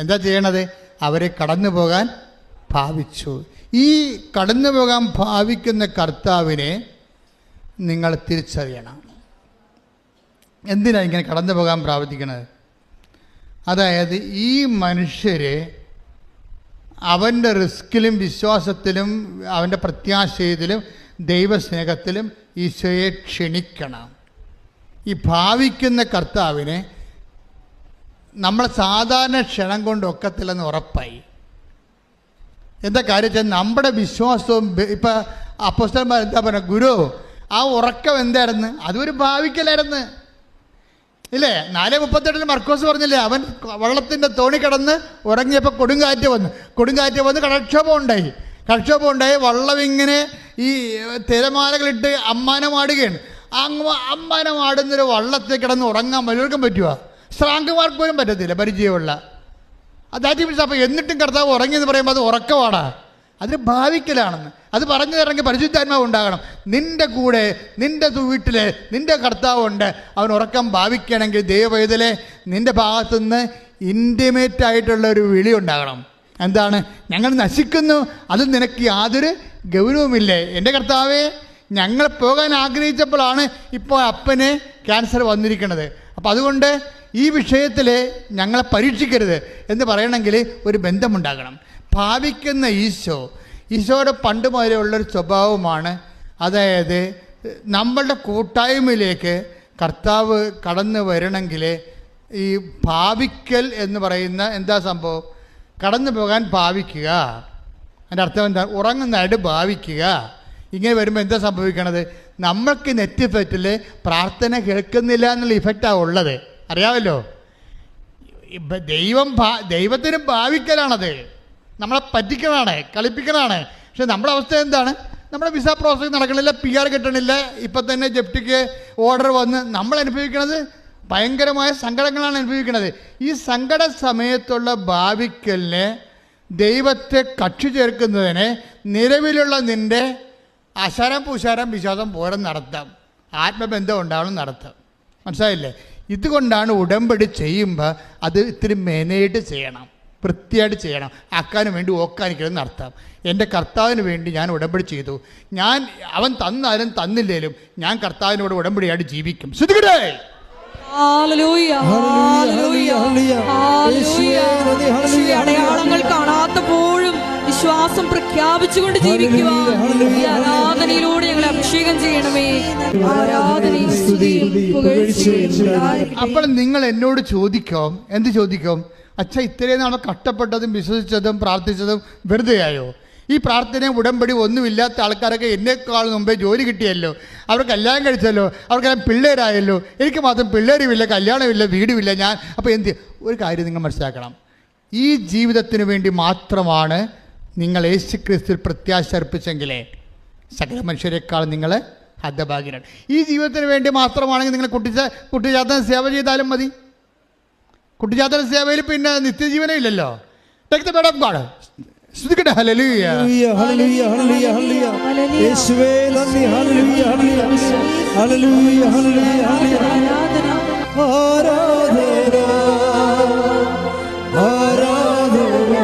എന്താ ചെയ്യണത്? അവരെ കടന്നു പോകാൻ ഭാവിച്ചു. ഈ കടന്നു പോകാൻ ഭാവിക്കുന്ന കർത്താവിനെ നിങ്ങൾ തിരിച്ചറിയണം. എന്തിനാണ് ഇങ്ങനെ കടന്നു പോകാൻ പ്രാർത്ഥിക്കണത്? അതായത് ഈ മനുഷ്യരെ അവൻ്റെ റിസ്കിലും വിശ്വാസത്തിലും അവൻ്റെ പ്രത്യാശയത്തിലും ദൈവസ്നേഹത്തിലും ഈശോയെ ക്ഷണിക്കണം. ഈ ഭാവിക്കുന്ന കർത്താവിനെ നമ്മൾ സാധാരണ ക്ഷണം കൊണ്ട് ഒക്കത്തില്ലെന്ന് ഉറപ്പായി. എന്താ കാര്യം വെച്ചാൽ നമ്മുടെ വിശ്വാസവും ഇപ്പം അപ്പോസ്തലന്മാർ എന്താ പറയുക? ഗുരു, ആ ഉറക്കം എന്തായിരുന്നു? അതൊരു ഭാവിക്കലായിരുന്നു ഇല്ലേ? 4:38 മർക്കോസ് പറഞ്ഞില്ലേ, അവൻ വള്ളത്തിൻ്റെ തോണി കിടന്ന് ഉറങ്ങിയപ്പോൾ കൊടുങ്കാറ്റ് വന്ന് കടക്ഷോഭം ഉണ്ടായി. വള്ളം ഇങ്ങനെ ഈ തിരമാലകളിട്ട് അമ്മാനമാടുകയാണ്. അമ്മാനമാടുന്നൊരു വള്ളത്തിൽ കിടന്ന് ഉറങ്ങാൻ വല്ലവർക്കും പറ്റുമോ? ശ്രാങ്കമാർക്ക് പോലും പറ്റത്തില്ല, പരിചയമുള്ള. അതാറ്റ് മീൻസ് അപ്പോൾ എന്നിട്ടും കർത്താവ് ഉറങ്ങിയെന്ന് പറയുമ്പോൾ അത് ഉറക്കമാടാ, അതിന് ഭാവിക്കലാണെന്ന്. അത് പറഞ്ഞു തരണമെങ്കിൽ പരിശുദ്ധാത്മാവ് ഉണ്ടാകണം. നിൻ്റെ കൂടെ നിൻ്റെ വീട്ടിൽ നിൻ്റെ കർത്താവുണ്ട്. അവൻ ഉറക്കം ഭാവിക്കണമെങ്കിൽ ദൈവവേദലെ നിൻ്റെ ഭാഗത്തുനിന്ന് ഇൻറ്റിമേറ്റ് ആയിട്ടുള്ള ഒരു വിളി ഉണ്ടാകണം. എന്താണ്? ഞങ്ങൾ നശിക്കുന്നു, അത് നിനക്ക് യാതൊരു ഗൗരവമില്ലേ? എൻ്റെ കർത്താവേ, ഞങ്ങൾ പോകാൻ ആഗ്രഹിച്ചപ്പോഴാണ് ഇപ്പോൾ അപ്പന് ക്യാൻസർ വന്നിരിക്കുന്നത്. അപ്പം അതുകൊണ്ട് ഈ വിഷയത്തിൽ ഞങ്ങളെ പരീക്ഷിക്കരുത് എന്ന് പറയണമെങ്കിൽ ഒരു ബന്ധമുണ്ടാകണം. ഭാവിക്കുന്ന ഈശോയുടെ പണ്ട് മുതലേ ഉള്ളൊരു സ്വഭാവമാണ്. അതായത് നമ്മളുടെ കൂട്ടായ്മയിലേക്ക് കർത്താവ് കടന്നു വരണമെങ്കിൽ ഈ ഭാവിക്കൽ എന്ന് പറയുന്ന എന്താ സംഭവം? കടന്നു പോകാൻ ഭാവിക്കുക. അതിൻ്റെ അർത്ഥം എന്താ? ഉറങ്ങുന്നതായിട്ട് ഭാവിക്കുക. ഇങ്ങനെ വരുമ്പോൾ എന്താ സംഭവിക്കണത്? നമ്മൾക്ക് നെറ്റ് ഇഫക്റ്റിൽ പ്രാർത്ഥന കേൾക്കുന്നില്ല എന്നുള്ള ഇഫക്റ്റാണ് ഉള്ളത്. അറിയാമല്ലോ, ദൈവത്തിന് ഭാവിക്കലാണത്, നമ്മളെ പറ്റിക്കലാണ്, കളിപ്പിക്കലാണ്. പക്ഷെ നമ്മുടെ അവസ്ഥ എന്താണ്? നമ്മുടെ വിസ പ്രോസസ് നടക്കണില്ല, PR കിട്ടണില്ല, ഇപ്പം തന്നെ ജപ്തിക്ക് ഓർഡർ വന്ന് നമ്മൾ അനുഭവിക്കുന്നത് ഭയങ്കരമായ സങ്കടങ്ങളാണ് അനുഭവിക്കുന്നത്. ഈ സങ്കട സമയത്തുള്ള ഭാവിക്കലിന് ദൈവത്തെ കക്ഷി ചേർക്കുന്നതിന് നിലവിലുള്ള നിൻ്റെ അശാരം പുശാരം വിശ്വാസം പോരം നടത്താം, ആത്മബന്ധം ഉണ്ടാവണം നടത്താം. മനസ്സിലായില്ലേ? ഇതുകൊണ്ടാണ് ഉടമ്പടി ചെയ്യുമ്പോൾ അത് ഇത്തിരി മെനയായിട്ട് ചെയ്യണം, വൃത്തിയായിട്ട് ചെയ്യണം. ആക്കാനും വേണ്ടി ഓക്കാനിക്കണമെന്ന് അർത്ഥം. എൻ്റെ കർത്താവിന് വേണ്ടി ഞാൻ ഉടമ്പടി ചെയ്തു, അവൻ തന്നാലും തന്നില്ലേലും ഞാൻ കർത്താവിനോട് ഉടമ്പടിയായിട്ട് ജീവിക്കും. ശ്രദ്ധിക്കട്ടെ. അടയാളങ്ങൾ കാണാത്തപ്പോഴും വിശ്വാസം പ്രഖ്യാപിച്ചുകൊണ്ട് ജീവിക്കുക. ഈ ആരാധനയിലൂടെ ഞങ്ങളെ അഭിഷേകം ചെയ്യണമേ. ആരാധനയും സ്തുതിയും പുകഴ്ചയും. അപ്പോൾ നിങ്ങൾ എന്നോട് ചോദിക്കും, എന്ത് ചോദിക്കും? അച്ഛാ, ഇത്രയും നാൾ കഷ്ടപ്പെട്ടതും വിശ്വസിച്ചതും പ്രാർത്ഥിച്ചതും വെറുതെയായോ? ഈ പ്രാർത്ഥനയും ഉടമ്പടി ഒന്നുമില്ലാത്ത ആൾക്കാരൊക്കെ എന്നെക്കാൾ മുമ്പേ ജോലി കിട്ടിയല്ലോ, അവർ കല്യാണം കഴിച്ചല്ലോ, അവർക്കെല്ലാം പിള്ളേരായല്ലോ, എനിക്ക് മാത്രം പിള്ളേരുമില്ല, കല്യാണമില്ല, വീടുമില്ല. അപ്പോൾ ഒരു കാര്യം നിങ്ങൾ മനസ്സിലാക്കണം, ഈ ജീവിതത്തിന് വേണ്ടി മാത്രമാണ് നിങ്ങൾ യേശുക്രിസ്തുവിൽ പ്രത്യാശ അർപ്പിച്ചെങ്കിലേ സകല മനുഷ്യരെക്കാൾ നിങ്ങൾ ഹതഭാഗ്യരാണ്. ഈ ജീവിതത്തിന് വേണ്ടി മാത്രമാണെങ്കിൽ നിങ്ങൾ കുട്ടിജാതന സേവ ചെയ്താലും മതി. കുട്ടിജാതന സേവയിൽ പിന്നെ നിത്യജീവനം ഇല്ലല്ലോ. Take the bed of God. സ്തുതിക്കട്ടെ. ഹല്ലേലൂയ, ഹല്ലേലൂയ, ഹല്ലേലൂയ, ഹല്ലേലൂയ. യേശുവേ നന്ദി. ഹല്ലേലൂയ, ഹല്ലേലൂയ, ഹല്ലേലൂയ, ഹല്ലേലൂയ, ആരാധന, ആരാധന, ആരാധന,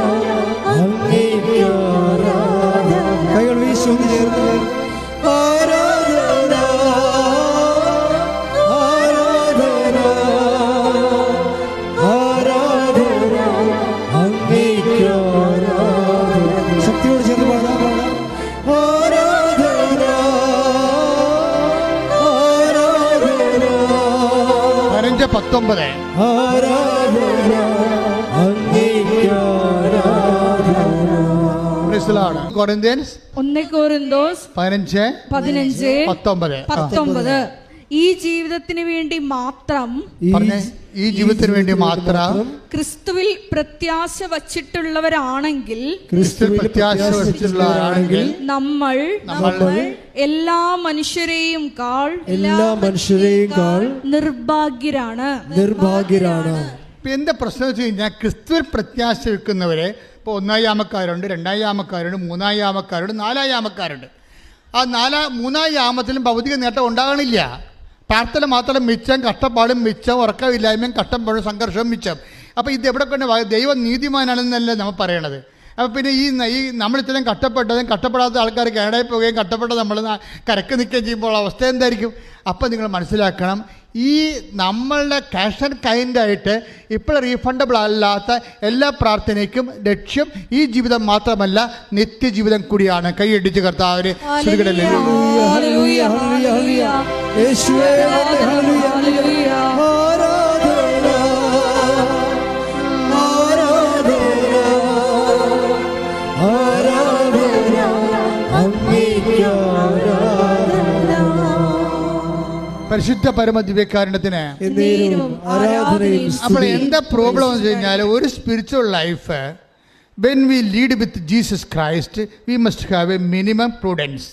അങ്ങേക്ക് ആരാധന. കൈകൾ വീശി ചേർന്ന് ആരാധന, ആരാധന, ആരാധന, അങ്ങേക്ക് ആരാധന. ശക്തിയോട് ചേർന്ന് പാടാം. ആരാധന, ആരാധന, 15:19. ആരാധന, അങ്ങേക്ക് ആരാധന. കൊരിന്ത്യൻസ് 1 കൊരിന്തോസ് 15:19. ഈ ജീവിതത്തിന് വേണ്ടി മാത്രം, ഈ ജീവിതത്തിന് വേണ്ടി മാത്രം ക്രിസ്തുവിൽ പ്രത്യാശ വച്ചിട്ടുള്ളവരാണെങ്കിൽ, നമ്മൾ എല്ലാ മനുഷ്യരെയും കാൾ നിർഭാഗ്യരാണ്. ഇപ്പം എൻ്റെ പ്രശ്നം വെച്ച് കഴിഞ്ഞാൽ, ക്രിസ്തുവിൽ പ്രത്യാശ വെക്കുന്നവരെ ഇപ്പോൾ 1 യാമക്കാരുണ്ട്, 2 യാമക്കാരുണ്ട്, 3 യാമക്കാരുണ്ട്, 4 യാമക്കാരുണ്ട്. ആ 3 യാമത്തിലും ഭൗതിക നേട്ടം ഉണ്ടാകണില്ല. പ്രാർത്ഥന മാത്രം മിച്ചം, കഷ്ടപ്പാടും മിച്ചം, ഉറക്കമില്ലായ്മയും കഷ്ടപ്പാടും സംഘർഷവും മിച്ചം. അപ്പോൾ ഇത് എവിടെ കൊണ്ട് ദൈവം നീതിമാനാണെന്നല്ലേ നമ്മൾ പറയണത്. അപ്പോൾ പിന്നെ ഈ നമ്മൾ ഇത്രയും കഷ്ടപ്പെടാത്ത ആൾക്കാർ കാനഡയിൽ പോവുകയും കഷ്ടപ്പെട്ട നമ്മൾ കരക്ക് നിൽക്കുകയും ചെയ്യുമ്പോൾ അവസ്ഥ എന്തായിരിക്കും? അപ്പോൾ നിങ്ങൾ മനസ്സിലാക്കണം, ഈ നമ്മളുടെ ക്യാഷ് ആൻഡ് കൈൻഡായിട്ട് ഇപ്പോൾ റീഫണ്ടബിൾ അല്ലാത്ത എല്ലാ പ്രാർത്ഥനയ്ക്കും ലക്ഷ്യം ഈ ജീവിതം മാത്രമല്ല, നിത്യജീവിതം കൂടിയാണ്. കൈയടിച്ച് കർത്താവിന് പരിശുദ്ധ പരമ ദിവ്യകാരുണ്യത്തിന്. അപ്പോൾ എന്താ പ്രോബ്ലം എന്ന് വെച്ച് കഴിഞ്ഞാൽ, ഒരു spiritual life when we lead with Jesus Christ we must have A minimum prudence.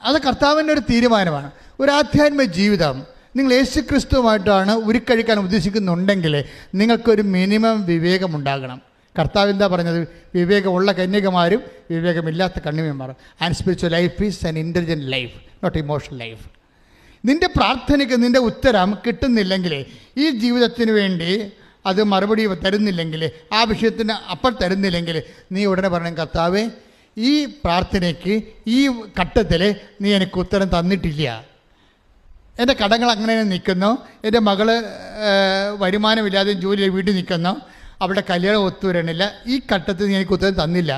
അത് കർത്താവിൻ്റെ ഒരു തീരുമാനമാണ്. ഒരു ആധ്യാത്മിക ജീവിതം നിങ്ങൾ യേശു ക്രിസ്തുവുമായിട്ടാണ് ഉരുക്കഴിക്കാൻ ഉദ്ദേശിക്കുന്നുണ്ടെങ്കിൽ നിങ്ങൾക്കൊരു മിനിമം വിവേകമുണ്ടാകണം. കർത്താവ് എന്താ പറഞ്ഞത്? വിവേകമുള്ള കന്യകമാരും വിവേകമില്ലാത്ത കന്യകമാരും. And spiritual life is an intelligent life, not emotional life. നിൻ്റെ പ്രാർത്ഥനയ്ക്ക് നിൻ്റെ ഉത്തരം കിട്ടുന്നില്ലെങ്കിൽ, ഈ ജീവിതത്തിന് വേണ്ടി അത് മറുപടി തരുന്നില്ലെങ്കിൽ, ആ വിഷയത്തിന് അപ്പോൾ തരുന്നില്ലെങ്കിൽ, നീ ഉടനെ പറയണം, കർത്താവേ, ഈ പ്രാർത്ഥനയ്ക്ക് ഈ ഘട്ടത്തിൽ നീ എനിക്ക് ഉത്തരം തന്നിട്ടില്ല. എൻ്റെ കടങ്ങൾ അങ്ങനെ നിൽക്കുന്നു, എൻ്റെ മകള് വരുമാനമില്ലാതെ ജോലി വീട്ടിൽ നിൽക്കുന്നു, അവളുടെ കല്യാണം ഒത്തുവരണില്ല, ഈ ഘട്ടത്തിൽ നീ എനിക്ക് ഉത്തരം തന്നില്ല,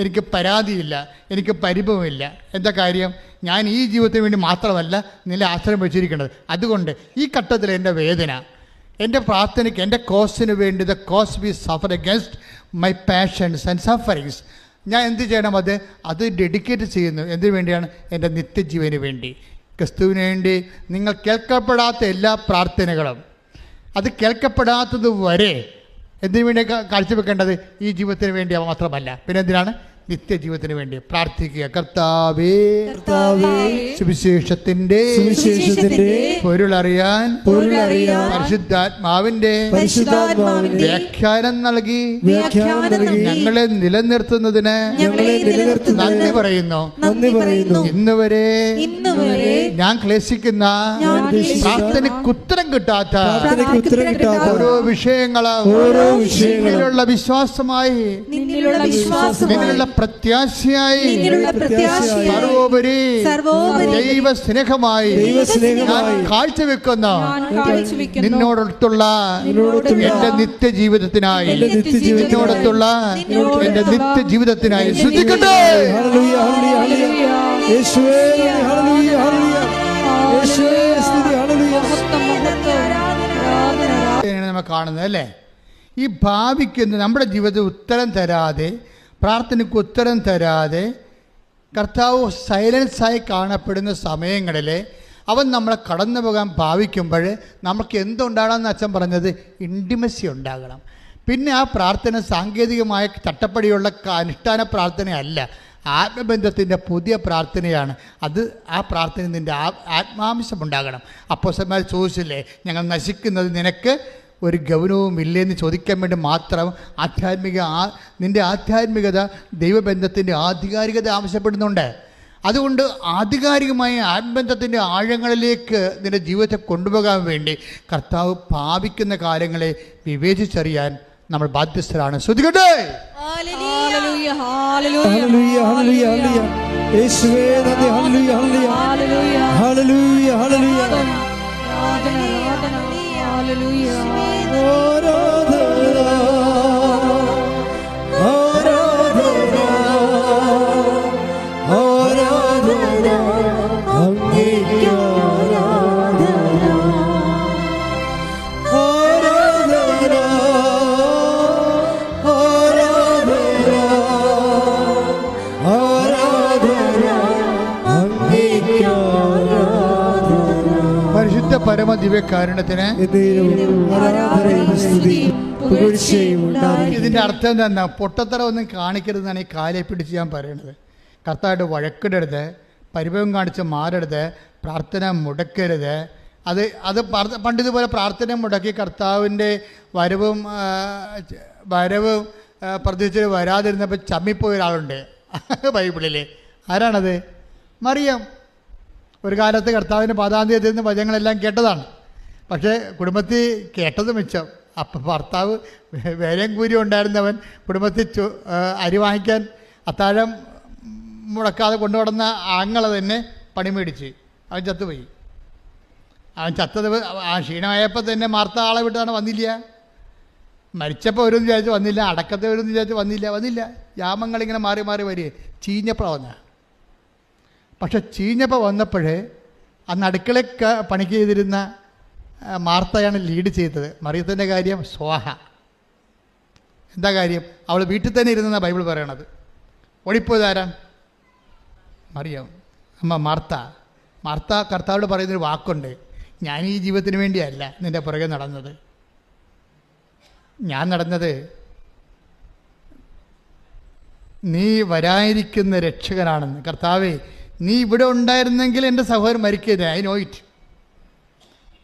എനിക്ക് പരാതിയില്ല, എനിക്ക് പരിഭവമില്ല. എന്താ കാര്യം? ഞാൻ ഈ ജീവിതത്തിന് വേണ്ടി മാത്രമല്ല നിന്നെ ആശ്രയം വെച്ചിരിക്കുന്നത്. അതുകൊണ്ട് ഈ ഘട്ടത്തിൽ എൻ്റെ വേദന, എൻ്റെ പ്രാർത്ഥനയ്ക്ക്, എൻ്റെ കോസിന് വേണ്ടി, the cause V Zafar against my passions and sufferings, ഞാൻ എന്ത് ചെയ്യണം? അത് ഡെഡിക്കേറ്റ് ചെയ്യുന്നു. എന്തിനു വേണ്ടിയാണ്? എൻ്റെ നിത്യജീവന് വേണ്ടി, ക്രിസ്തുവിന് വേണ്ടി. നിങ്ങൾ കേൾക്കപ്പെടാത്ത എല്ലാ പ്രാർത്ഥനകളും, അത് കേൾക്കപ്പെടാത്തത് വരെ എന്തിനു വേണ്ടി കാഴ്ചവെക്കേണ്ടത്? ഈ ജീവിതത്തിന് വേണ്ടി മാത്രമല്ല, പിന്നെ എന്തിനാണ്? നിത്യജീവിതത്തിന് വേണ്ടി പ്രാർത്ഥിക്കുക. കർത്താവേ, സുവിശേഷത്തിന്റെ പൊരുളറിയാൻ പരിശുദ്ധാത്മാവിന്റെ വ്യാഖ്യാനം നൽകി ഞങ്ങളെ നിലനിർത്തുന്നതിന് നന്ദി പറയുന്നു. ഇന്ന് വരെ ഞാൻ ക്ലേശിക്കുന്ന പ്രാർത്ഥനയ്ക്ക് ഉത്തരം കിട്ടാത്ത ഓരോ വിഷയങ്ങളുള്ള വിശ്വാസമായി, നിന്നിലുള്ള പ്രത്യാശയായി, സർവോപരി ദൈവ സ്നേഹമായി ഞാൻ കാഴ്ചവെക്കുന്ന നിന്നോടൊത്തുള്ള എൻ്റെ നിത്യജീവിതത്തിനായി, നിന്നോടൊത്തുള്ള എൻ്റെ നിത്യജീവിതത്തിനായി ശ്രദ്ധിക്കട്ടെ. നമ്മൾ കാണുന്നത് അല്ലേ, ഈ ഭാവിക്കുന്ന നമ്മുടെ ജീവിതത്തിൽ ഉത്തരം തരാതെ, പ്രാർത്ഥനയ്ക്ക് ഉത്തരം തരാതെ കർത്താവ് സൈലൻസായി കാണപ്പെടുന്ന സമയങ്ങളിൽ അവൻ നമ്മളെ കടന്നു പോകാൻ ഭാവിക്കുമ്പോൾ നമുക്ക് എന്തുണ്ടാകണമെന്ന് അച്ഛൻ പറഞ്ഞത്? ഇൻറ്റിമസി ഉണ്ടാകണം. പിന്നെ ആ പ്രാർത്ഥന സാങ്കേതികമായ ചട്ടപ്പടിയുള്ള അനുഷ്ഠാന പ്രാർത്ഥനയല്ല, ആത്മബന്ധത്തിൻ്റെ പുതിയ പ്രാർത്ഥനയാണ്. ആ പ്രാർത്ഥന നിൻ്റെ ആത്മാംശം ഉണ്ടാകണം. അപ്പോസ്തലന്മാർ ചോദിച്ചില്ലേ, ഞങ്ങൾ നശിക്കുന്നത് നിനക്ക് ഒരു ഗൗരവവും ഇല്ലെന്ന് ചോദിക്കാൻ വേണ്ടി മാത്രം നിൻ്റെ ആധ്യാത്മികത ദൈവബന്ധത്തിൻ്റെ ആധികാരികത ആവശ്യപ്പെടുന്നുണ്ട്. അതുകൊണ്ട് ആധികാരികമായ ആത്മബന്ധത്തിൻ്റെ ആഴങ്ങളിലേക്ക് നിൻ്റെ ജീവിതത്തെ കൊണ്ടുപോകാൻ വേണ്ടി കർത്താവ് ഭാവിക്കുന്ന കാര്യങ്ങളെ വിവേചിച്ചറിയാൻ നമ്മൾ ബാധ്യസ്ഥരാണ്. ശ്രദ്ധിക്കട്ടെ. പരിശുദ്ധ പരമദിവ്യകാരുണ്യത്തിന് ഇതിൻ്റെ അർത്ഥം എന്താ? പൊട്ടത്തരം ഒന്നും കാണിക്കരുതെന്നാണ് ഈ കാലെ പിടിച്ച് ഞാൻ പറയണത്. കർത്താവായിട്ട് വഴക്കിടരുത്, പരിഭവം കാണിച്ച് മാറരുത്, പ്രാർത്ഥന മുടക്കരുത്. അത് പണ്ടിതുപോലെ പ്രാർത്ഥന മുടക്കി കർത്താവിൻ്റെ വരവും പ്രതീക്ഷിച്ച് വരാതിരുന്നപ്പോൾ ചമ്മിപ്പോയ ഒരാളുണ്ട് ബൈബിളിൽ. ആരാണത്? മറിയം. ഒരു കാലത്ത് കർത്താവിൻ്റെ പാദാന്ത്യത്തിൽ നിന്ന് വചനങ്ങളെല്ലാം കേട്ടതാണ്. പക്ഷേ കുടുംബത്തിൽ കേട്ടത് മിച്ചം. അപ്പം ഭർത്താവ് വേലയും കൂരി ഉണ്ടായിരുന്നവൻ കുടുംബത്തിൽ അരി വാങ്ങിക്കാൻ അത്താഴം മുടക്കാതെ കൊണ്ടുവന്ന ആങ്ങളെ തന്നെ പണി മേടിച്ച് അവൻ ചത്തുപോയി. അവൻ ചത്തത് ക്ഷീണമായപ്പോൾ തന്നെ മാർത്ത ആളെ വിട്ടാണ് വന്നില്ല. മരിച്ചപ്പോൾ വരുമെന്ന് വിചാരിച്ച് വന്നില്ല, അടക്കത്തെ വരുമെന്ന് വിചാരിച്ച് വന്നില്ല. യാമങ്ങളിങ്ങനെ മാറി മാറി വരിക. ചീഞ്ഞപ്പോൾ വന്ന. പക്ഷെ ചീഞ്ഞപ്പോൾ വന്നപ്പോഴേ അന്ന് അടുക്കളയിൽ പണിക്ക് ചെയ്തിരുന്ന മാർത്തയാണ് ലീഡ് ചെയ്തത്. മറിയത്തിൻ്റെ കാര്യം സ്വാഹ. എന്താ കാര്യം? അവൾ വീട്ടിൽ തന്നെ ഇരുന്നെന്നാണ് ബൈബിൾ പറയണത്. ഓടിപ്പോയതാരാ? മറിയം. അമ്മ മാർത്ത കർത്താവോട് പറയുന്നൊരു വാക്കുണ്ട്, ഞാൻ ഈ ജീവിതത്തിന് വേണ്ടിയല്ല നിൻ്റെ പുറകെ നടന്നത്. ഞാൻ നടന്നത് നീ വരാനിരിക്കുന്ന രക്ഷകനാണെന്ന്. കർത്താവേ, നീ ഇവിടെ ഉണ്ടായിരുന്നെങ്കിൽ എൻ്റെ സഹോദരൻ മരിക്കരുത്. I know it.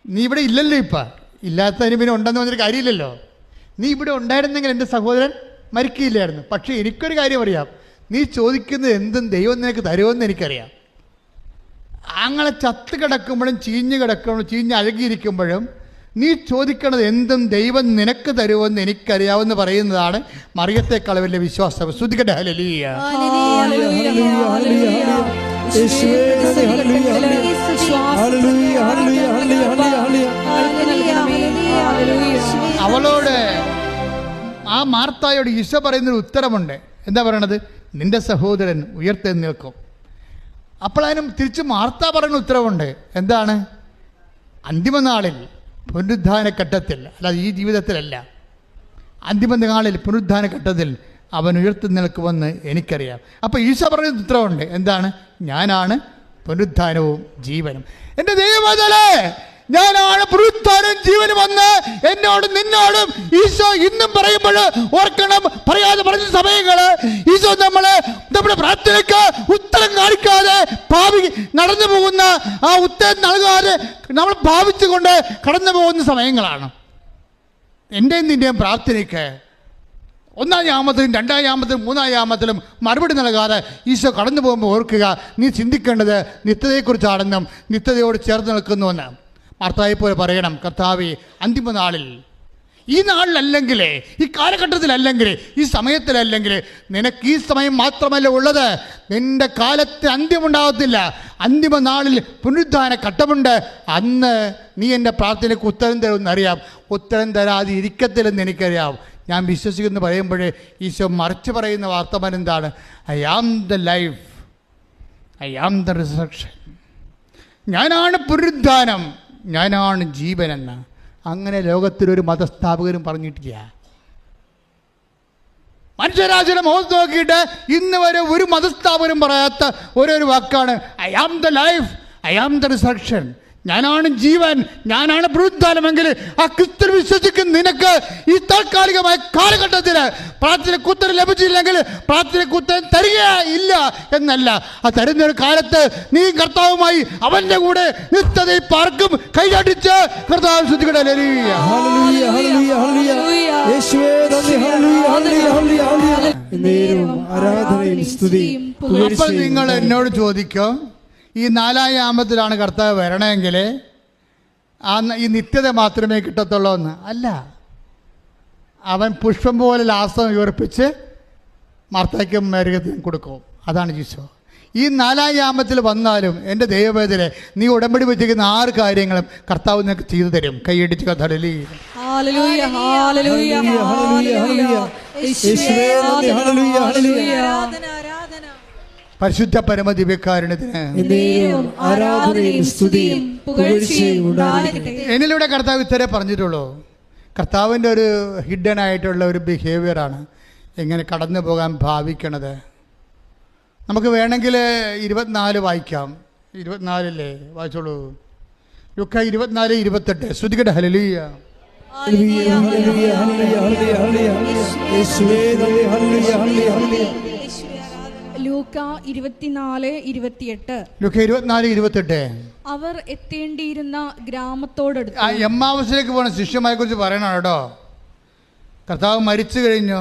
നീ ഇവിടെ ഇല്ലല്ലോ, ഇപ്പം ഇല്ലാത്തതിന് പിന്നെ ഉണ്ടെന്ന് പറഞ്ഞൊരു കാര്യമില്ലല്ലോ. നീ ഇവിടെ ഉണ്ടായിരുന്നെങ്കിൽ എൻ്റെ സഹോദരൻ മരിക്കില്ലായിരുന്നു. പക്ഷേ എനിക്കൊരു കാര്യം അറിയാം, നീ ചോദിക്കുന്നത് എന്തും ദൈവം നിനക്ക് തരുമെന്ന് എനിക്കറിയാം. അങ്ങനെ ചത്ത് കിടക്കുമ്പോഴും ചീഞ്ഞ് അഴുകിയിരിക്കുമ്പോഴും നീ ചോദിക്കണത് എന്തും ദൈവം നിനക്ക് തരുമെന്ന് എനിക്കറിയാമെന്ന് പറയുന്നതാണ് മറിയത്തെക്കാൾ വലിയ വിശ്വാസം. ശ്രദ്ധിക്കട്ടെ. ഹല്ലേലൂയ. അവളോട്, ആ മാർത്തായോട് ഈശോ പറയുന്നൊരു ഉത്തരമുണ്ട്. എന്താ പറയണത്? നിന്റെ സഹോദരൻ ഉയർത്തെഴുന്നേൽക്കും. അപ്പോഴതിനും തിരിച്ച് മാർത്ത പറയുന്ന ഉത്തരവുണ്ട്. എന്താണ്? അന്തിമനാളിൽ പുനരുദ്ധാന ഘട്ടത്തിൽ, അല്ലാതെ ഈ ജീവിതത്തിലല്ല, അന്തിമനാളിൽ പുനരുദ്ധാന ഘട്ടത്തിൽ അവൻ ഉയർത്തെഴുന്നേൽക്കുമെന്ന് എനിക്കറിയാം. അപ്പോൾ ഈശോ പറയുന്ന ഉത്തരവുണ്ട്, എന്താണ്? ഞാനാണ് പുനരുത്ഥാനവും ജീവനും. എൻ്റെ ദൈവമേ, ഞാനാണ് പുനരുത്ഥാനവും ജീവനും വന്ന് എന്നോടും നിന്നോടും ഈശോ ഇന്നും പറയുമ്പോൾ ഓർക്കണം. പറയാതെ പറഞ്ഞ സമയങ്ങൾ ഈശോ നമ്മുടെ പ്രാർത്ഥനയ്ക്ക് ഉത്തരം കാണിക്കാതെ ഭാവി നടന്നു പോകുന്ന ആ ഉത്തരം നൽകാതെ നമ്മൾ ഭാവിച്ചുകൊണ്ട് കടന്നു പോകുന്ന സമയങ്ങളാണ്. എൻ്റെയും നിൻ്റെയും പ്രാർത്ഥനയ്ക്ക് ഒന്നാം യാമത്തിലും രണ്ടാം യാമത്തിലും മൂന്നാം യാമത്തിലും മറുപടി നൽകാതെ ഈശോ കടന്നു പോകുമ്പോൾ ഓർക്കുക, നീ ചിന്തിക്കേണ്ടത് നിത്യതയെക്കുറിച്ചാണെന്നും നിത്യതയോട് ചേർന്ന് നിൽക്കുന്നുവെന്ന്. മാർത്തായെ പോലെ പറയണം, കർത്താവേ, അന്തിമ നാളിൽ, ഈ നാളിലല്ലെങ്കിൽ, ഈ കാലഘട്ടത്തിലല്ലെങ്കിൽ, ഈ സമയത്തിലല്ലെങ്കിൽ, നിനക്ക് ഈ സമയം മാത്രമല്ല ഉള്ളത്. നിൻ്റെ കാലത്ത് അന്ത്യമുണ്ടാകത്തില്ല. അന്തിമ നാളിൽ പുനരുദ്ധാന ഘട്ടമുണ്ട്. അന്ന് നീ എൻ്റെ പ്രാർത്ഥനയ്ക്ക് ഉത്തരം തരുമെന്നറിയാം. ഉത്തരം തരാതെ ഇരിക്കത്തില്ലെന്ന് എനിക്കറിയാം. ഞാൻ വിശ്വസിക്കുന്നു പറയുമ്പോഴേ ഈശോ മറിച്ച് പറയുന്ന വാർത്തമാനം എന്താണ്? I am the life, I am the resurrection. ഞാനാണ് പുനരുദ്ധാനം, ഞാനാണ് ജീവനെന്ന്. അങ്ങനെ ലോകത്തിലൊരു മതസ്ഥാപകരും പറഞ്ഞിട്ടില്ല. മനുഷ്യരാശിയുടെ മുഖത്ത് നോക്കിയിട്ട് ഇന്ന് വരെ ഒരു മതസ്ഥാപകരും പറയാത്ത ഒരു വാക്കാണ് I am the life, I am the resurrection. ഞാനാണ് ജീവൻ, ഞാനാണ് പുനരുദ്ധാനമെങ്കിൽ ആ ക്രിസ്തു വിശ്വസിക്കുന്ന നിനക്ക് ഈ താൽക്കാലികമായ കാലഘട്ടത്തിൽ പ്രാർത്ഥനയ്ക്ക് ഉത്തരം ലഭിച്ചില്ലെങ്കിൽ പ്രാർത്ഥനയ്ക്ക് ഉത്തരം തരികയില്ല എന്നല്ല. ആ തരുന്നൊരു കാലത്ത് നീ കർത്താവുമായി അവൻ്റെ കൂടെ നിത്യതയിൽ പാർക്കും. കൈയടിച്ച് കർത്താവ് ശ്രദ്ധിക്കട്ടെ. ഹല്ലേലൂയ, ഹല്ലേലൂയ, ഹല്ലേലൂയ. യേശുവേ നന്ദി. ഹല്ലേലൂയ, ഹല്ലേലൂയ, ഹല്ലേലൂയ. എന്നേരവും ആരാധനയും സ്തുതിയും പുകഴ്ചയും. അപ്പോൾ നിങ്ങൾ എന്നോട് ചോദിക്കും, ഈ നാലാം യാമത്തിലാണ് കർത്താവ് വരണമെങ്കിൽ ഈ നിത്യത മാത്രമേ കിട്ടത്തുള്ളൂ എന്ന്. അല്ല, അവൻ പുഷ്പം പോലെ ലാസം ഉയർപ്പിച്ച് മാർത്തായ്ക്കും മേരകത്തിനും കൊടുക്കും. അതാണ് ഈശോ. ഈ നാലാം യാമത്തിൽ വന്നാലും എൻ്റെ ദൈവവേദന നീ ഉടമ്പടി വെച്ചിരിക്കുന്ന 6 കാര്യങ്ങളും കർത്താവ് നിനക്ക് ചെയ്തു തരും. കൈയടിച്ച് കഥടലി. ഹല്ലേലൂയ, ഹല്ലേലൂയ, ഹല്ലേലൂയ. യേശുവേ നന്ദി. ഹല്ലേലൂയ, ഹല്ലേലൂയ. പരിശുദ്ധ പരമദിവ്യകാരുണ്യത്തിന് ആരാധനയും സ്തുതിയും പുകഴ്ചയും ഉണ്ടാകട്ടെ. എന്നിലൂടെ കർത്താവ് ഇത്രേ പറഞ്ഞിട്ടുള്ളൂ. കർത്താവിൻ്റെ ഒരു ഹിഡൻ ആയിട്ടുള്ള ഒരു ബിഹേവിയറാണ് എങ്ങനെ കടന്നു പോകാൻ ഭാവിക്കണത്. നമുക്ക് വേണമെങ്കിൽ 24 വായിക്കാം. 24 വായിച്ചോളൂ. ലൂക്ക 24:28. ശ്രുതികട്ടെ. ഹല്ലേലൂയ, ഹല്ലേലൂയ, ഹല്ലേലൂയ, ഹല്ലേലൂയ, ഹല്ലേലൂയ. യേശുവേ നന്ദി. ഹല്ലേലൂയ, ഹല്ലേലൂയ, ഹല്ലേലൂയ. ലൂക്ക 24:28. ലൂക്ക 24:28. അവർ എത്തേണ്ടിയിരുന്ന ഗ്രാമത്തോടടുത്ത്. എമ്മാവസിലേക്ക് പോകണ ശിഷ്യന്മാരെ കുറിച്ച് പറയണം കേട്ടോ. കർത്താവ് മരിച്ചു കഴിഞ്ഞു.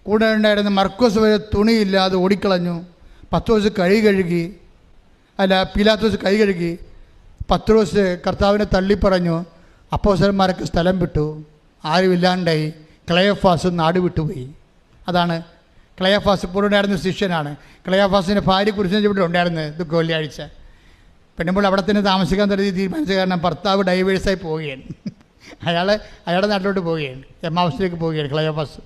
കൂടെ ഉണ്ടായിരുന്ന മർക്കോസ് വരെ തുണിയില്ലാതെ ഓടിക്കളഞ്ഞു. പത്രോസ് കൈ കഴുകി, പീലാത്തോസ് കൈ കഴുകി. പത്രോസ് കർത്താവിനെ തള്ളിപ്പറഞ്ഞു. അപ്പോസ്തലന്മാരൊക്കെ സ്ഥലം വിട്ടു. ആരുമില്ലാണ്ടായി. ക്ലയോഫാസ് നാട് വിട്ടുപോയി. അതാണ് ക്ലയോഫാസ്. ഇപ്പോൾ ഉണ്ടായിരുന്ന ശിഷ്യനാണ്. ക്ലയോഫാസിൻ്റെ ഭാര്യ കുറിച്ച് ഇവിടെ ഉണ്ടായിരുന്നത് ദുഃഖ വെള്ളിയാഴ്ച. പെണ്ണുമ്പോൾ അവിടെ തന്നെ താമസിക്കാൻ തുടങ്ങി തീരുമാനിച്ച കാരണം ഭർത്താവ് ഡൈവേഴ്സായി പോവുകയാണ്. അയാളുടെ നാട്ടിലോട്ട് പോവുകയാണ്. എമ്മാവസിലേക്ക് പോവുകയാണ് ക്ലയോഫാസ്.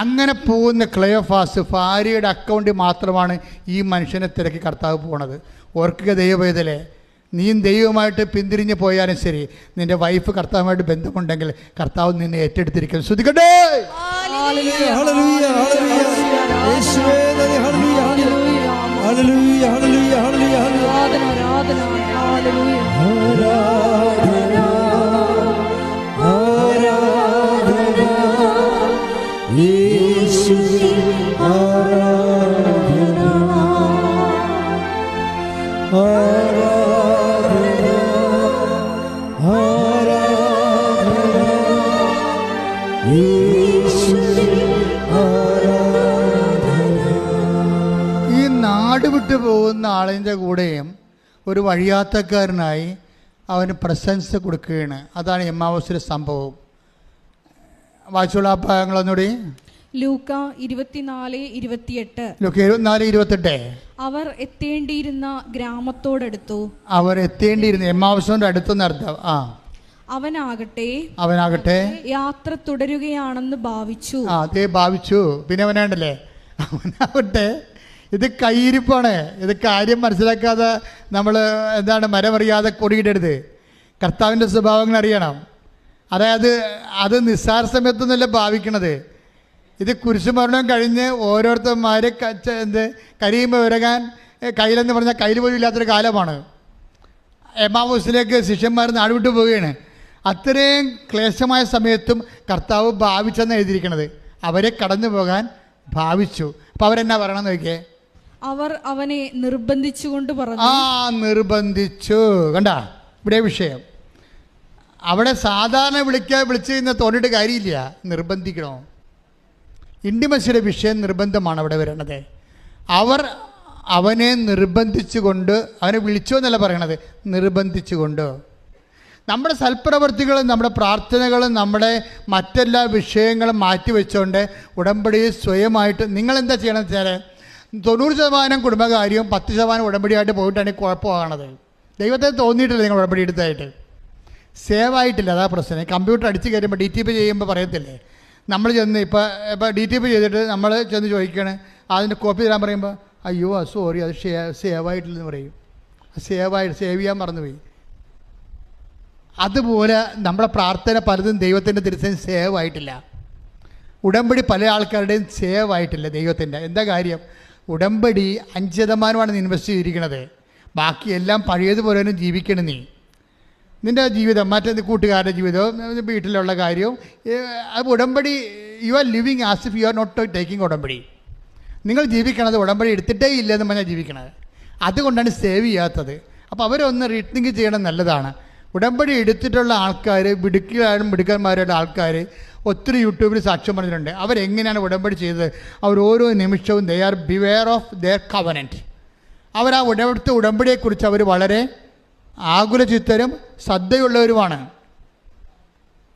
അങ്ങനെ പോകുന്ന ക്ലയോഫാസ് ഭാര്യയുടെ അക്കൗണ്ടിൽ മാത്രമാണ് ഈ മനുഷ്യനെ തിരക്കി കർത്താവ് പോണത്. ഓർക്കുക ദൈവവേദലെ, നീയും ദൈവമായിട്ട് പിന്തിരിഞ്ഞ് പോയാലും ശരി, നിന്റെ വൈഫ് കർത്താവുമായിട്ട് ബന്ധമുണ്ടെങ്കിൽ കർത്താവ് നിന്നെ ഏറ്റെടുത്തിരിക്കും. ശ്രുതികട്ടെ. ഹല്ലേലൂയ, ഹല്ലേലൂയ. യേശുവേ നന്ദി. ഹല്ലേലൂയ, ഹല്ലേലൂയ, ഹല്ലേലൂയ, ഹല്ലേലൂയ, ഹല്ലേലൂയ. ആരാധന, ആരാധന, ഹല്ലേലൂയ. ആരാധന, ആരാധന. യേശുവേ ആരാധന, ആരാധന, ആരാധന. യേശുവേ ആരാധന. ഈ നാട് വിട്ടു പോകുന്ന ആളിൻ്റെ കൂടെയും ഒരു വഴിയാത്രക്കാരനായി അവന് പ്രശംസ കൊടുക്കുകയാണ്. അതാണ് എമ്മാവസിലെ സംഭവം. വായിച്ചോളൂ ആ ഭാഗങ്ങളൊന്നുകൂടി. ലൂക്ക 24:28. ലൂക്ക 24:28. അവർ എത്തേണ്ടിയിരുന്ന ഗ്രാമത്തോടടുത്തു. അവർ എത്തേണ്ടിയിരുന്ന എമ്മാവസിന്റെ അടുത്തെന്ന് അർത്ഥം. അവനാകട്ടെ യാത്ര തുടരുകയാണെന്ന് ഭാവിച്ചു. അതേ ഭാവിച്ചു. പിന്നെ അവനാണ്ടല്ലേ, അവനാവട്ടെ. ഇത് കയ്യിരിപ്പാണ്. ഇത് കാര്യം മനസ്സിലാക്കാതെ നമ്മൾ മരമറിയാതെ കൊടിയിടരുത്. കർത്താവിൻ്റെ സ്വഭാവങ്ങൾ അറിയണം. അതായത് അത് നിസ്സാര സമയത്തൊന്നുമല്ല ഭാവിക്കണത്. ഇത് കുരിശുമരണം കഴിഞ്ഞ് ഓരോരുത്തന്മാർ കരിയുമ്പോൾ വിരകാൻ കയ്യിലെന്ന് പറഞ്ഞാൽ കയ്യിൽ പോലും ഇല്ലാത്തൊരു കാലമാണ്. എമ്മാവൂസിലേക്ക് ശിഷ്യന്മാർ നാടുവിട്ട് പോവുകയാണ്. അത്രയും ക്ലേശമായ സമയത്തും കർത്താവ് ഭാവിച്ചെന്ന് എഴുതിയിരിക്കണത്. അവരെ കടന്നു പോകാൻ ഭാവിച്ചു. അപ്പോൾ അവരെന്നാ പറയണമെന്ന് നോക്കിയേ, അവർ അവനെ നിർബന്ധിച്ചുകൊണ്ട് പറഞ്ഞു. നിർബന്ധിച്ചു. കണ്ട ഇവിടെ വിഷയം. അവിടെ സാധാരണ വിളിച്ച് കഴിഞ്ഞാൽ തോന്നിയിട്ട് കാര്യമില്ല, നിർബന്ധിക്കണോ? ഇൻറ്റിമസിയുടെ വിഷയം നിർബന്ധമാണ് അവിടെ വരുന്നത്. അവർ അവനെ നിർബന്ധിച്ചുകൊണ്ട്, അവനെ വിളിച്ചോ എന്നല്ല പറയണത്, നിർബന്ധിച്ചുകൊണ്ട്. നമ്മുടെ സൽപ്രവർത്തികളും നമ്മുടെ പ്രാർത്ഥനകളും നമ്മുടെ മറ്റെല്ലാ വിഷയങ്ങളും മാറ്റിവെച്ചുകൊണ്ട് ഉടമ്പടിയിൽ സ്വയമായിട്ട് നിങ്ങളെന്താ ചെയ്യണമെന്ന് വെച്ചാൽ 90% കുടുംബകാര്യവും 10% ഉടമ്പടിയായിട്ട് പോയിട്ടാണ് കുഴപ്പമാകണത്. ദൈവത്തെ തോന്നിയിട്ടില്ല നിങ്ങൾ ഉടമ്പടി എടുത്തായിട്ട്, സേവ് ആയിട്ടില്ല. അതാ പ്രശ്നം. കമ്പ്യൂട്ടർ അടിച്ച് കയറുമ്പോൾ DTP ചെയ്യുമ്പോൾ പറയത്തില്ലേ, നമ്മൾ ചെന്ന് ഇപ്പോൾ DTP ചെയ്തിട്ട് നമ്മൾ ചെന്ന് ചോദിക്കുകയാണ്, അതിൻ്റെ കോപ്പി തരാൻ പറയുമ്പോൾ അയ്യോ സോറി അത് സേവ് ആയിട്ടില്ലെന്ന് പറയും. സേവ് ചെയ്യാൻ മറന്നുപോയി. അതുപോലെ നമ്മുടെ പ്രാർത്ഥന പലതും ദൈവത്തിൻ്റെ തിരുസേന സേവ് ആയിട്ടില്ല. ഉടമ്പടി പല ആൾക്കാരുടെയും സേവ് ആയിട്ടില്ല ദൈവത്തിൻ്റെ. എന്താ കാര്യം? ഉടമ്പടി 5% ഇൻവെസ്റ്റ് ചെയ്തിരിക്കുന്നത്. ബാക്കി എല്ലാം പഴയതുപോലെ തന്നെ ജീവിക്കണം. നിൻ്റെ ജീവിതം, മറ്റേ കൂട്ടുകാരുടെ ജീവിതവും വീട്ടിലുള്ള കാര്യവും ഉടമ്പടി you are living as if you are not taking ഉടമ്പടി. നിങ്ങൾ ജീവിക്കണത് ഉടമ്പടി എടുത്തിട്ടേ ഇല്ലെന്ന് പറഞ്ഞാൽ ജീവിക്കണത്. അതുകൊണ്ടാണ് സേവ് ചെയ്യാത്തത്. അപ്പോൾ അവരൊന്ന് റീതിങ്ക് ചെയ്യണം, നല്ലതാണ്. ഉടമ്പടി എടുത്തിട്ടുള്ള ആൾക്കാർ, മിടുക്കന്മാരുടെ ആൾക്കാർ ഒത്തിരി യൂട്യൂബിൽ സാക്ഷ്യം പറഞ്ഞിട്ടുണ്ട്. അവരെങ്ങനെയാണ് ഉടമ്പടി ചെയ്തത്? അവർ ഓരോ നിമിഷവും they are beware of their covenant. അവർ ആ ഉടമ്പടിയെക്കുറിച്ച് അവർ വളരെ ആകുലചിത്തരും ശ്രദ്ധയുള്ളവരുമാണ്.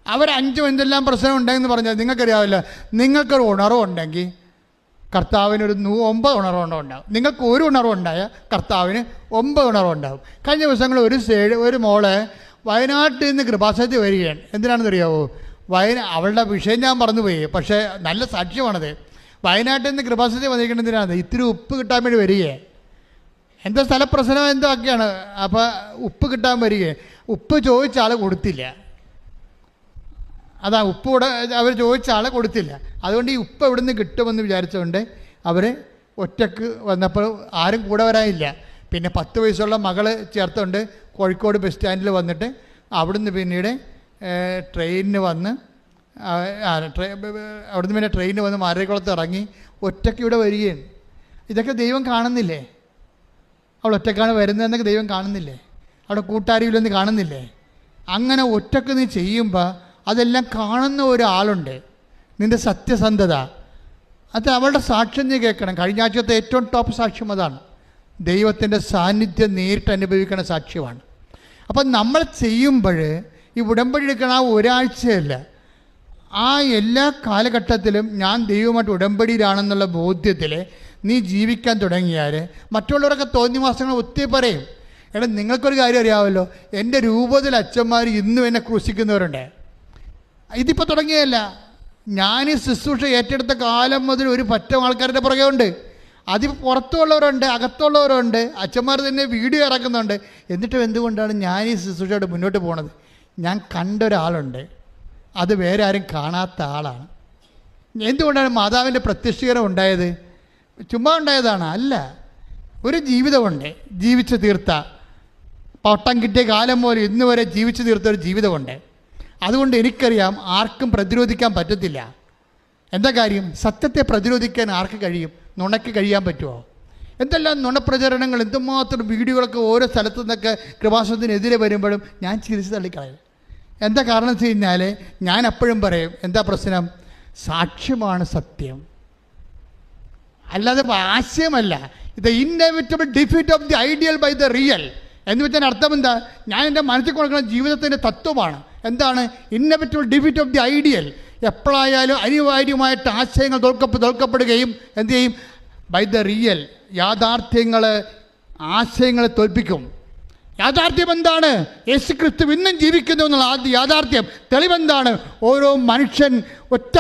അവർ 5 എന്തെല്ലാം പ്രശ്നം ഉണ്ടെന്ന് പറഞ്ഞാൽ നിങ്ങൾക്കറിയാവില്ല. നിങ്ങൾക്കൊരു ഉണർവുണ്ടെങ്കിൽ കർത്താവിനൊരു 9 ഉണർവുണ്ടാവും. നിങ്ങൾക്ക് ഒരു ഉണർവുണ്ടായാൽ കർത്താവിന് 9 ഉണർവുണ്ടാവും. കഴിഞ്ഞ ദിവസങ്ങളിൽ ഒരു മോളെ വയനാട്ടിൽ നിന്ന് കൃപാസനത്തിൽ വരികയാണ്. എന്തിനാണെന്ന് അറിയാവോ? അവളുടെ വിഷയം ഞാൻ മറന്നുപോയി, പക്ഷേ നല്ല സാക്ഷ്യമാണത്. വയനാട്ടിൽ നിന്ന് കൃപാസനത്തിൽ വന്നിരിക്കുന്നതിനാണ് ഇത്തിരി ഉപ്പ് കിട്ടാൻ വേണ്ടി വരികയെ. എന്താ സ്ഥലപ്രശ്നം എന്തോ ഒക്കെയാണ്. അപ്പോൾ ഉപ്പ് കിട്ടാൻ വരികയെ. ഉപ്പ് ചോദിച്ച ആൾ കൊടുത്തില്ല. അതാ ഉപ്പ് കൂടെ അവർ ചോദിച്ച ആളെ കൊടുത്തില്ല. അതുകൊണ്ട് ഈ ഉപ്പ് എവിടെ നിന്ന് കിട്ടുമെന്ന് വിചാരിച്ചുകൊണ്ട് അവർ ഒറ്റക്ക് വന്നപ്പോൾ ആരും കൂടെ വരാനില്ല. പിന്നെ 10 വയസ്സുള്ള മകള് ചേർത്തുകൊണ്ട് കോഴിക്കോട് ബസ് സ്റ്റാൻഡിൽ വന്നിട്ട് അവിടുന്ന് പിന്നീട് ട്രെയിനിന് വന്ന് അവിടുന്ന് പിന്നെ ട്രെയിനിന് വന്ന് മാരേക്കുളത്ത് ഇറങ്ങി ഒറ്റയ്ക്ക് ഇവിടെ വരികയാണ്. ഇതൊക്കെ ദൈവം കാണുന്നില്ലേ? അവൾ ഒറ്റക്കാണ് വരുന്നതെന്നൊക്കെ ദൈവം കാണുന്നില്ലേ? അവിടെ കൂട്ടാരിയിലൊന്നും കാണുന്നില്ലേ? അങ്ങനെ ഒറ്റക്ക് നീ ചെയ്യുമ്പോൾ അതെല്ലാം കാണുന്ന ഒരാളുണ്ട്. നിൻ്റെ സത്യസന്ധത, അത് അവളുടെ സാക്ഷ്യം നീ കേൾക്കണം. കഴിഞ്ഞ ആഴ്ചത്തെ ഏറ്റവും ടോപ്പ് സാക്ഷ്യം അതാണ്. ദൈവത്തിൻ്റെ സാന്നിധ്യം നേരിട്ട് അനുഭവിക്കുന്ന സാക്ഷ്യമാണ്. അപ്പം നമ്മൾ ചെയ്യുമ്പോൾ ഈ ഉടമ്പടി എടുക്കണ ആ ഒരാഴ്ചയല്ല, ആ എല്ലാ കാലഘട്ടത്തിലും ഞാൻ ദൈവമായിട്ട് ഉടമ്പടിയിലാണെന്നുള്ള ബോധ്യത്തിൽ നീ ജീവിക്കാൻ തുടങ്ങിയാൽ മറ്റുള്ളവരൊക്കെ തോന്നിയ മാസങ്ങൾ ഒത്തിരി പറയും. എടാ നിങ്ങൾക്കൊരു കാര്യം അറിയാമല്ലോ, എൻ്റെ രൂപത്തിൽ അച്ഛന്മാർ ഇന്നും എന്നെ ക്രൂശിക്കുന്നവരുണ്ട്. ഇതിപ്പോൾ തുടങ്ങിയതല്ല. ഞാൻ ഈ ശുശ്രൂഷ ഏറ്റെടുത്ത കാലം മുതൽ ഒരു പറ്റം ആൾക്കാരുടെ പുറകെ ഉണ്ട്. അതിപ്പോൾ പുറത്തുള്ളവരുണ്ട്, അകത്തുള്ളവരുണ്ട്. അച്ഛന്മാർ തന്നെ വീഡിയോ ഇറക്കുന്നുണ്ട്. എന്നിട്ടും എന്തുകൊണ്ടാണ് ഞാൻ ഈ ശുശ്രൂഷയോട് മുന്നോട്ട് പോണത്? ഞാൻ കണ്ട ഒരാളുണ്ട്, അത് വേറെ ആരും കാണാത്ത ആളാണ്. എന്തുകൊണ്ടാണ് മാതാവിൻ്റെ പ്രത്യക്ഷീകരണം ഉണ്ടായത്? ചുമ്മാ ഉണ്ടായതാണ്? അല്ല, ഒരു ജീവിതമുണ്ട്, ജീവിച്ചു തീർത്ത, പട്ടം കിട്ടിയ കാലം പോലെ ഇന്ന് വരെ ജീവിച്ചു തീർത്ത ഒരു ജീവിതമുണ്ട്. അതുകൊണ്ട് എനിക്കറിയാം ആർക്കും പ്രതിരോധിക്കാൻ പറ്റത്തില്ല. എന്താ കാര്യം? സത്യത്തെ പ്രതിരോധിക്കാൻ ആർക്ക് കഴിയും? നുണയ്ക്ക് കഴിയാൻ പറ്റുമോ? എന്തെല്ലാം നുണപ്രചരണങ്ങൾ, എന്തുമാത്രം വീഡിയോകളൊക്കെ ഓരോ സ്ഥലത്തു നിന്നൊക്കെ കൃപാസനത്തിനെതിരെ വരുമ്പോഴും ഞാൻ ചിരിച്ച് തള്ളിക്കളയും. എന്താ കാരണം വെച്ച് കഴിഞ്ഞാൽ ഞാൻ എപ്പോഴും പറയും, എന്താ പ്രശ്നം? സാക്ഷ്യമാണ് സത്യം, അല്ലാതെ ആശയമല്ല. The inevitable defeat of the ideal by the real എന്ന് വെച്ചാൽ അർത്ഥം എന്താ? ഞാൻ എൻ്റെ മനസ്സിൽ കൊടുക്കുന്ന ജീവിതത്തിൻ്റെ തത്വമാണ്. എന്താണ്? Inevitable defeat of the ideal. എപ്പോഴായാലും അനിവാര്യമായിട്ട് ആശയങ്ങൾ തോൽക്കപ്പെടുകയും എന്തു ചെയ്യും? By the real. യാഥാർത്ഥ്യങ്ങൾ ആശയങ്ങളെ തോൽപ്പിക്കും. യാഥാർത്ഥ്യം എന്താണ്? യേശുക്രിസ്തു ഇന്നും ജീവിക്കുന്നു എന്നുള്ള യാഥാർത്ഥ്യം. തെളിവെന്താണ്? ഓരോ മനുഷ്യൻ ഒറ്റ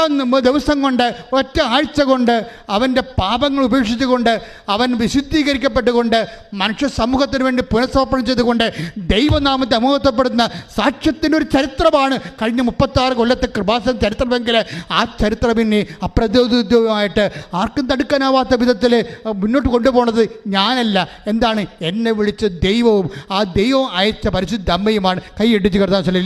ദിവസം കൊണ്ട്, ഒറ്റ ആഴ്ച കൊണ്ട് അവൻ്റെ പാപങ്ങൾ ഉപേക്ഷിച്ചുകൊണ്ട് അവൻ വിശുദ്ധീകരിക്കപ്പെട്ടുകൊണ്ട് മനുഷ്യ സമൂഹത്തിന് വേണ്ടി പുനഃസമർപ്പണം ചെയ്തുകൊണ്ട് ദൈവനാമത്തെ അമഹത്വപ്പെടുന്ന സാക്ഷ്യത്തിൻ്റെ ഒരു ചരിത്രമാണ് കഴിഞ്ഞ 36 കൊല്ലത്തെ കൃപാസന ചരിത്രമെങ്കിൽ ആ ചരിത്രം പിന്നെ അപ്രതിരോധമായിട്ട് ആർക്കും തടുക്കാനാവാത്ത വിധത്തിൽ മുന്നോട്ട് കൊണ്ടുപോകുന്നത് ഞാനല്ല, എന്താണ്, എന്നെ വിളിച്ച ദൈവവും ആ ദൈവം അയച്ച പരിശുദ്ധ അമ്മയുമാണ്. കൈയിടിച്ച് കർത്താവ്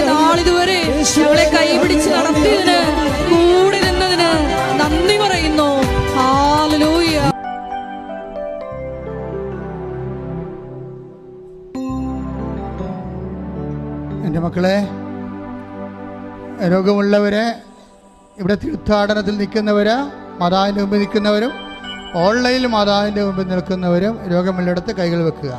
നാളിതുവരെ ഞങ്ങളെ കൈപിടിച്ച് നടത്തിയതിന്, കൂടി നിന്നതിന് നന്ദി പറയുന്നു. ഹല്ലേലൂയ. എൻ്റെ മക്കളെ, രോഗമുള്ളവരെ, ഇവിടെ തീർത്ഥാടനത്തിൽ നിൽക്കുന്നവര്, മാതാവിൻ്റെ മുമ്പിൽ നിൽക്കുന്നവരും ഓൺലൈനിൽ മാതാവിൻ്റെ മുമ്പിൽ നിൽക്കുന്നവരും രോഗമുള്ളിടത്ത് കൈകൾ വെക്കുക.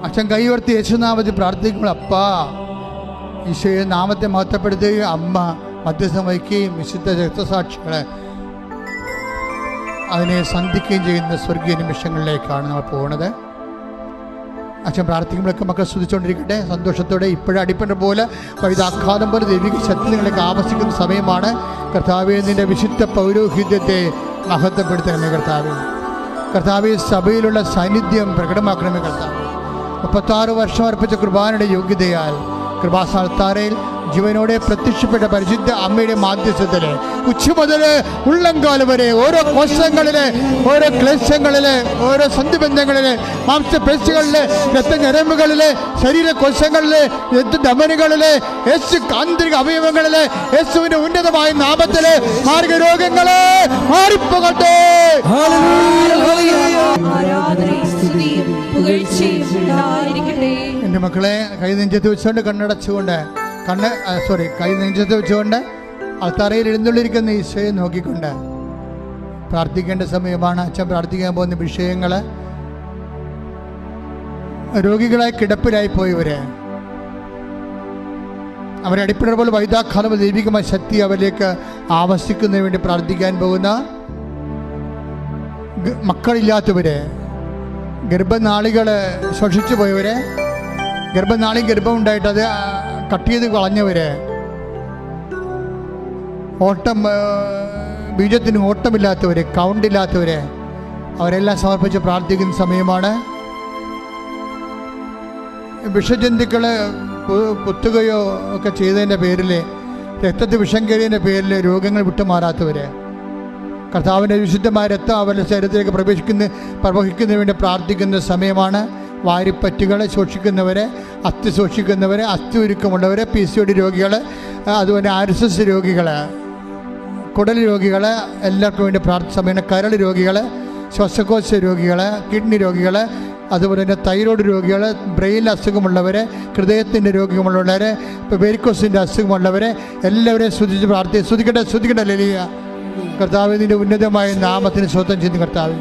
അച്ഛൻ കൈവർത്തി യേശുനാമത്തിൽ പ്രാർത്ഥിക്കുമ്പോൾ അപ്പാ ഈശോയെ നാമത്തെ മഹത്വപ്പെടുത്തുകയും അമ്മ മധ്യസ്ഥം വഹിക്കുകയും വിശുദ്ധ രക്തസാക്ഷികളെ അതിനെ സന്ധിക്കുകയും ചെയ്യുന്ന സ്വർഗീയ നിമിഷങ്ങളിലേക്കാണ് നമ്മൾ പോകുന്നത്. അച്ഛൻ പ്രാർത്ഥിക്കുമ്പോഴൊക്കെ മക്കൾ സ്തുതിച്ചുകൊണ്ടിരിക്കട്ടെ സന്തോഷത്തോടെ. ഇപ്പോഴും അടിപ്പണ്ട പോലെ വൈദാഘാതം പോലെ ദൈവിക ശക്തി നിങ്ങളൊക്കെ ആവശ്യിക്കുന്ന സമയമാണ്. കർത്താവേ, നിൻ്റെ വിശുദ്ധ പൗരോഹിത്യത്തെ മഹത്വപ്പെടുത്തണമേ കർത്താവേ. കർത്താവേ, സഭയിലുള്ള സാന്നിധ്യം പ്രകടമാക്കണമേ കർത്താവേ. 36 വർഷം അർപ്പിച്ച കുർബാനയുടെ യോഗ്യതയാൽ കൃപാസ്ഥാനത്താരയിൽ ജീവനോടെ പ്രത്യക്ഷപ്പെട്ട പരിശുദ്ധ അമ്മയുടെ മാധ്യസ്ഥത്തിൽ ഉച്ച മുതൽ ഉള്ളംകാലം വരെ ഓരോ കോശങ്ങളിലെ, ഓരോ ക്ലേശങ്ങളിലെ, ഓരോ സന്ധിബന്ധങ്ങളിലെ, മാംസപേശികളിലെ, രക്തഞരമ്പുകളിലെ, ശരീരകോശങ്ങളിലെ, രക്തധമനികളിലെ, യേശു ആന്തരിക അവയവങ്ങളിലെ യേശുവിന്റെ ഉന്നതമായ നാമത്തിലെ മാർഗരോഗങ്ങളെ മാറിപ്പോകട്ടെ. എൻ്റെ മക്കളെ, കൈ നെഞ്ചത്ത് വെച്ചുകൊണ്ട് കണ്ണടച്ചുകൊണ്ട് കൈ നെഞ്ചത്ത് വെച്ചുകൊണ്ട് അൾത്താരയിൽ എഴുന്നള്ളിരിക്കുന്ന ഈശോയെ നോക്കിക്കൊണ്ട് പ്രാർത്ഥിക്കേണ്ട സമയമാണ്. അച്ഛൻ പ്രാർത്ഥിക്കാൻ പോകുന്ന വിഷയങ്ങൾ രോഗികളായി കിടപ്പിലായി പോയവര്, അവരെ അടിപ്പിടർ പോലെ വൈദാഘാതം ദൈവികമായ ശക്തി അവരിലേക്ക് ആവശ്യിക്കുന്നതിന് വേണ്ടി പ്രാർത്ഥിക്കാൻ പോകുന്ന മക്കളില്ലാത്തവര്, ഗർഭനാളികൾ ശ്വസിച്ചു പോയവര്, ഗർഭം ഉണ്ടായിട്ട് അത് കട്ട് ചെയ്ത് കളഞ്ഞവര്, ബീജത്തിന് ഓട്ടമില്ലാത്തവര്, കൗണ്ടില്ലാത്തവര്, അവരെല്ലാം സമർപ്പിച്ച് പ്രാർത്ഥിക്കുന്ന സമയമാണ്. വിഷജന്തുക്കളെ കുത്തുകയോ ഒക്കെ ചെയ്തതിൻ്റെ പേരിൽ, രക്തത്തിൽ വിഷം കയറിയതിൻ്റെ പേരിൽ രോഗങ്ങൾ വിട്ടുമാറാത്തവര്, കർത്താവിൻ്റെ വിശുദ്ധമായ രക്തം അവരുടെ ശരീരത്തിലേക്ക് പ്രവഹിക്കുന്നതിന് വേണ്ടി പ്രാർത്ഥിക്കുന്ന സമയമാണ്. വാരിപ്പറ്റുകളെ സൂക്ഷിക്കുന്നവരെ, അസ്ഥി സൂക്ഷിക്കുന്നവരെ, അസ്ഥി ഉരുക്കമുള്ളവരെ, PCOD രോഗികൾ, അതുപോലെ RSS രോഗികൾ, കുടൽ രോഗികൾ, എല്ലാവർക്കും വേണ്ടി പ്രാർത്ഥിച്ച സമയമാണ്. കരൾ രോഗികൾ, ശ്വാസകോശ രോഗികൾ, കിഡ്നി രോഗികൾ, അതുപോലെ തന്നെ തൈറോയ്ഡ് രോഗികൾ, ബ്രെയിൻ അസുഖമുള്ളവർ, ഹൃദയത്തിൻ്റെ രോഗമുള്ളവർ, വെരിക്കോസിൻ്റെ അസുഖമുള്ളവർ, എല്ലാവരെയും സ്തുതിക്കട്ടെ. ലലിയ കർത്താവ്, നിൻ്റെ ഉന്നതമായ നാമത്തിന് സ്വന്തം ചെയ്യുന്ന കർത്താവ്,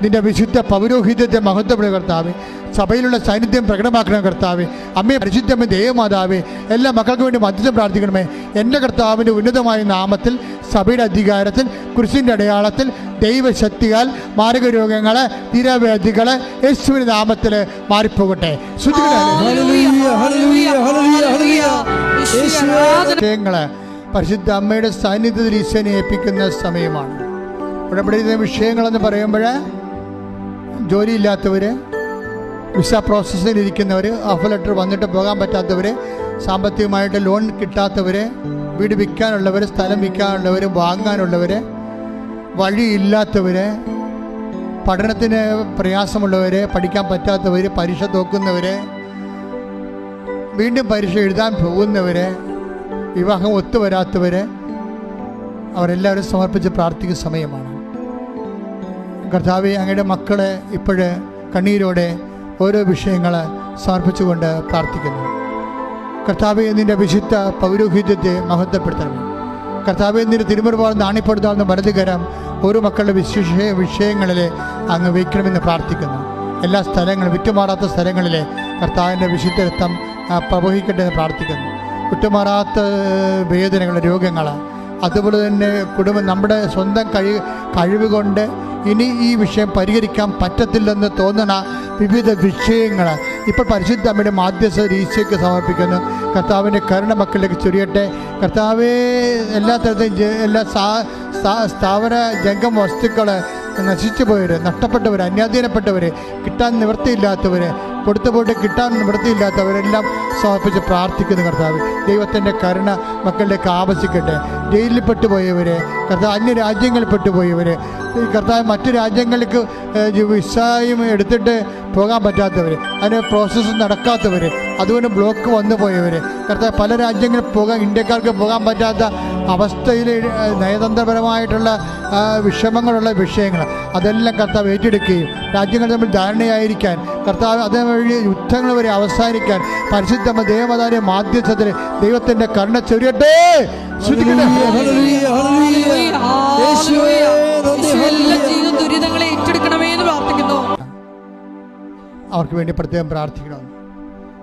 നിൻ്റെ വിശുദ്ധ പൗരോഹിത്യത്തെ മഹത്വപ്പെടുന്ന കർത്താവ്, സഭയിലുള്ള സാന്നിധ്യം പ്രകടമാക്കണം കർത്താവ്. അമ്മയെ പരിശുദ്ധമ്മ ദേവമാതാവേ, എല്ലാ മക്കൾക്ക് വേണ്ടി മധ്യസ്ഥം പ്രാർത്ഥിക്കണമേ. എൻ്റെ കർത്താവിൻ്റെ ഉന്നതമായ നാമത്തിൽ, സഭയുടെ അധികാരത്തിൽ, കുരിശിൻ്റെ അടയാളത്തിൽ, ദൈവശക്തിയാൽ മാരകരോഗങ്ങൾ, തീരാവ്യാധികൾ യേശുവിൻ്റെ നാമത്തിൽ മാറിപ്പോകട്ടെ. വിഷയങ്ങൾ പരിശുദ്ധ അമ്മയുടെ സാന്നിധ്യത്തിൽ ഈശോനെ ഏൽപ്പിക്കുന്ന സമയമാണ്. ഉടമ്പടിയുടെ വിഷയങ്ങളെന്ന് പറയുമ്പോൾ ജോലിയില്ലാത്തവർ, വിസ പ്രോസസ്സിലിരിക്കുന്നവർ, ഓഫർ ലെറ്റർ വന്നിട്ട് പോകാൻ പറ്റാത്തവർ, സാമ്പത്തികമായിട്ട് ലോൺ കിട്ടാത്തവർ, വീട് വിൽക്കാനുള്ളവർ, സ്ഥലം വിൽക്കാനുള്ളവർ, വാങ്ങാനുള്ളവർ, വഴിയില്ലാത്തവർ, പഠനത്തിന് പ്രയാസമുള്ളവർ, പഠിക്കാൻ പറ്റാത്തവർ, പരീക്ഷ തോക്കുന്നവർ, വീണ്ടും പരീക്ഷ എഴുതാൻ പോകുന്നവർ, വിവാഹം ഒത്തുവരാത്തവർ, അവരെല്ലാവരും സമർപ്പിച്ച് പ്രാർത്ഥിക്കുന്ന സമയമാണ്. കർത്താവെ, അങ്ങയുടെ മക്കളെ ഇപ്പോഴ് കണ്ണീരോടെ ഓരോ വിഷയങ്ങൾ സമർപ്പിച്ചുകൊണ്ട് പ്രാർത്ഥിക്കുന്നു. കർത്താവെ, നിൻ്റെ വിശുദ്ധ പൗരോഹിത്യത്തെ മഹത്വപ്പെടുത്തണം. കർത്താവെ, നിൻ്റെ തിരുമുറുപാട് നാണിപ്പെടുത്താവുന്ന വലതുകരം ഓരോ മക്കളുടെ വിഷയങ്ങളിൽ അങ്ങ് വയ്ക്കണമെന്ന് പ്രാർത്ഥിക്കുന്നു. എല്ലാ സ്ഥലങ്ങളും, വിട്ടുമാറാത്ത സ്ഥലങ്ങളിൽ കർത്താവിൻ്റെ വിശുദ്ധ രക്തം പ്രവഹിക്കട്ടെ എന്ന് പ്രാർത്ഥിക്കുന്നു. വിട്ടുമാറാത്ത വേദനകൾ, രോഗങ്ങൾ, അതുപോലെ തന്നെ കുടുംബം നമ്മുടെ സ്വന്തം കഴിവ് കൊണ്ട് ഇനി ഈ വിഷയം പരിഹരിക്കാൻ പറ്റത്തില്ലെന്ന് തോന്നുന്ന വിവിധ വിഷയങ്ങൾ ഇപ്പോൾ പരിശുദ്ധ അമ്മയുടെ മാധ്യസ്ഥ ഈശോയ്ക്ക് സമർപ്പിക്കുന്നു. കർത്താവിൻ്റെ കരുണ മക്കളിലേക്ക് ചൊരിയട്ടെ. കർത്താവേ, എല്ലാ തരത്തിലും എല്ലാ സ്ഥാവര ജംഗം വസ്തുക്കൾ നശിച്ചു പോയവർ, നഷ്ടപ്പെട്ടവർ, അന്യാധീനപ്പെട്ടവർ, കിട്ടാൻ നിവൃത്തിയില്ലാത്തവർ, കൊടുത്തു പോയിട്ട് കിട്ടാൻ നിവൃത്തിയില്ലാത്തവരെല്ലാം സമർപ്പിച്ച് പ്രാർത്ഥിക്കുന്നു. കർത്താവ് ദൈവത്തിൻ്റെ കരുണ മക്കളിലേക്ക് ആവശ്യിക്കട്ടെ. ജയിലിൽ പെട്ടുപോയവർ, കർത്താവ് അന്യരാജ്യങ്ങളിൽ പെട്ടുപോയവർ, കർത്താവ് മറ്റു രാജ്യങ്ങൾക്ക് വിസയും എടുത്തിട്ട് പോകാൻ പറ്റാത്തവർ, അതിന് പ്രോസസ്സ് നടക്കാത്തവർ, അതുകൊണ്ട് ബ്ലോക്ക് വന്നു പോയവർ, കർത്താവ് പല രാജ്യങ്ങളിൽ ഇന്ത്യക്കാർക്ക് പോകാൻ പറ്റാത്ത അവസ്ഥയിൽ നയതന്ത്രപരമായിട്ടുള്ള വിഷമങ്ങളുള്ള വിഷയങ്ങൾ അതെല്ലാം കർത്താവ് ഏറ്റെടുക്കുകയും രാജ്യങ്ങൾ തമ്മിൽ ധാരണയായിരിക്കാൻ, കർത്താവ് അതേവഴി യുദ്ധങ്ങൾ വരെ അവസാനിക്കാൻ പരിശുദ്ധ ദേവമാതാവിന്റെ മാധ്യസ്ഥത്തിൽ ദൈവത്തിൻ്റെ കരുണ ചൊരിയട്ടെ. ദുരിതങ്ങളെ ഏറ്റെടുക്കണമേ എന്ന് പ്രാർത്ഥിക്കുന്നു. അവർക്ക് വേണ്ടി പ്രത്യേകം പ്രാർത്ഥിക്കണം.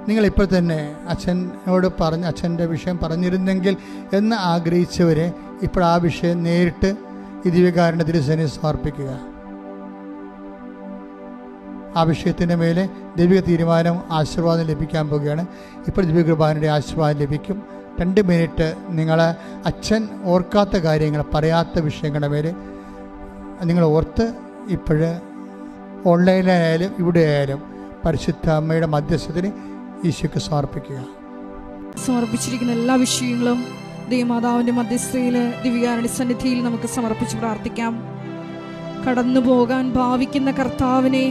നിങ്ങളിപ്പോൾ തന്നെ അച്ഛൻ്റെ വിഷയം പറഞ്ഞിരുന്നെങ്കിൽ എന്ന് ആഗ്രഹിച്ചവരെ ഇപ്പോൾ ആ വിഷയം നേരിട്ട് ഈ ദിവ്യകാരുണ്യ തിരുസേനയിൽ സമർപ്പിക്കുക. ആ വിഷയത്തിൻ്റെ മേലെ ദൈവിക തീരുമാനം, ആശീർവാദം ലഭിക്കാൻ പോവുകയാണ്. ഇപ്പോൾ ദിവ്യകൃപാനയുടെ ആശീർവാദം ലഭിക്കും. 2 മിനിറ്റ് നിങ്ങൾ അച്ഛൻ ഓർക്കാത്ത കാര്യങ്ങൾ, പറയാത്ത വിഷയങ്ങളുടെ മേലെ നിങ്ങൾ ഓർത്ത് ഇപ്പോൾ ഓൺലൈനിലായാലും ഇവിടെ ആയാലും പരിശുദ്ധ അമ്മയുടെ മധ്യസ്ഥത്തിന് ഈശോയ്ക്ക് സമർപ്പിച്ചിരിക്കുന്ന എല്ലാ വിഷയങ്ങളും ദൈവമാതാവിൻ്റെ മധ്യസ്ഥയിൽ ദിവ്യകാരുണ്യ സന്നിധിയിൽ നമുക്ക് സമർപ്പിച്ച് പ്രാർത്ഥിക്കാം. കടന്നു പോകാൻ ഭാവിക്കുന്ന കർത്താവിനെ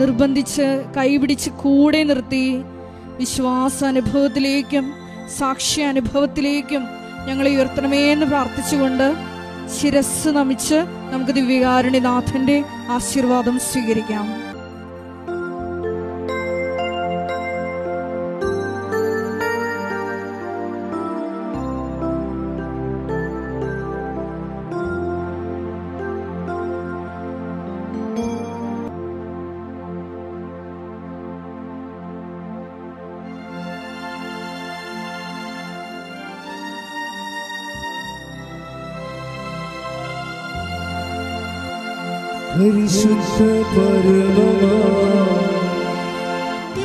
നിർബന്ധിച്ച് കൈപിടിച്ച് കൂടെ നിർത്തി വിശ്വാസാനുഭവത്തിലേക്കും സാക്ഷ്യാനുഭവത്തിലേക്കും ഞങ്ങളെ ഉയർത്തണമേ എന്ന് പ്രാർത്ഥിച്ചുകൊണ്ട് ശിരസ് നമിച്ച് നമുക്ക് ദിവ്യകാരുണ്യനാഥന്റെ ആശീർവാദം സ്വീകരിക്കാം. പരിശുദ്ധ പരമമാ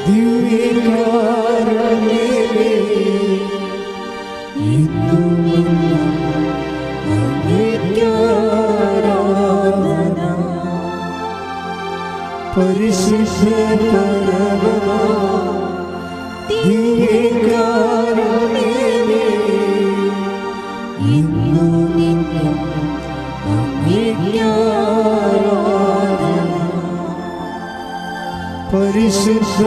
ദിവ്യകാരുണ്യമേ, ഇന്നും അങ്ങേയ്ക്ക് ആരാധന. പരിശുദ്ധ പരമമാ ദിവ്യകാരുണ്യമേ, ഇന്നും അങ്ങേയ്ക്ക് പരിശുദ്ധ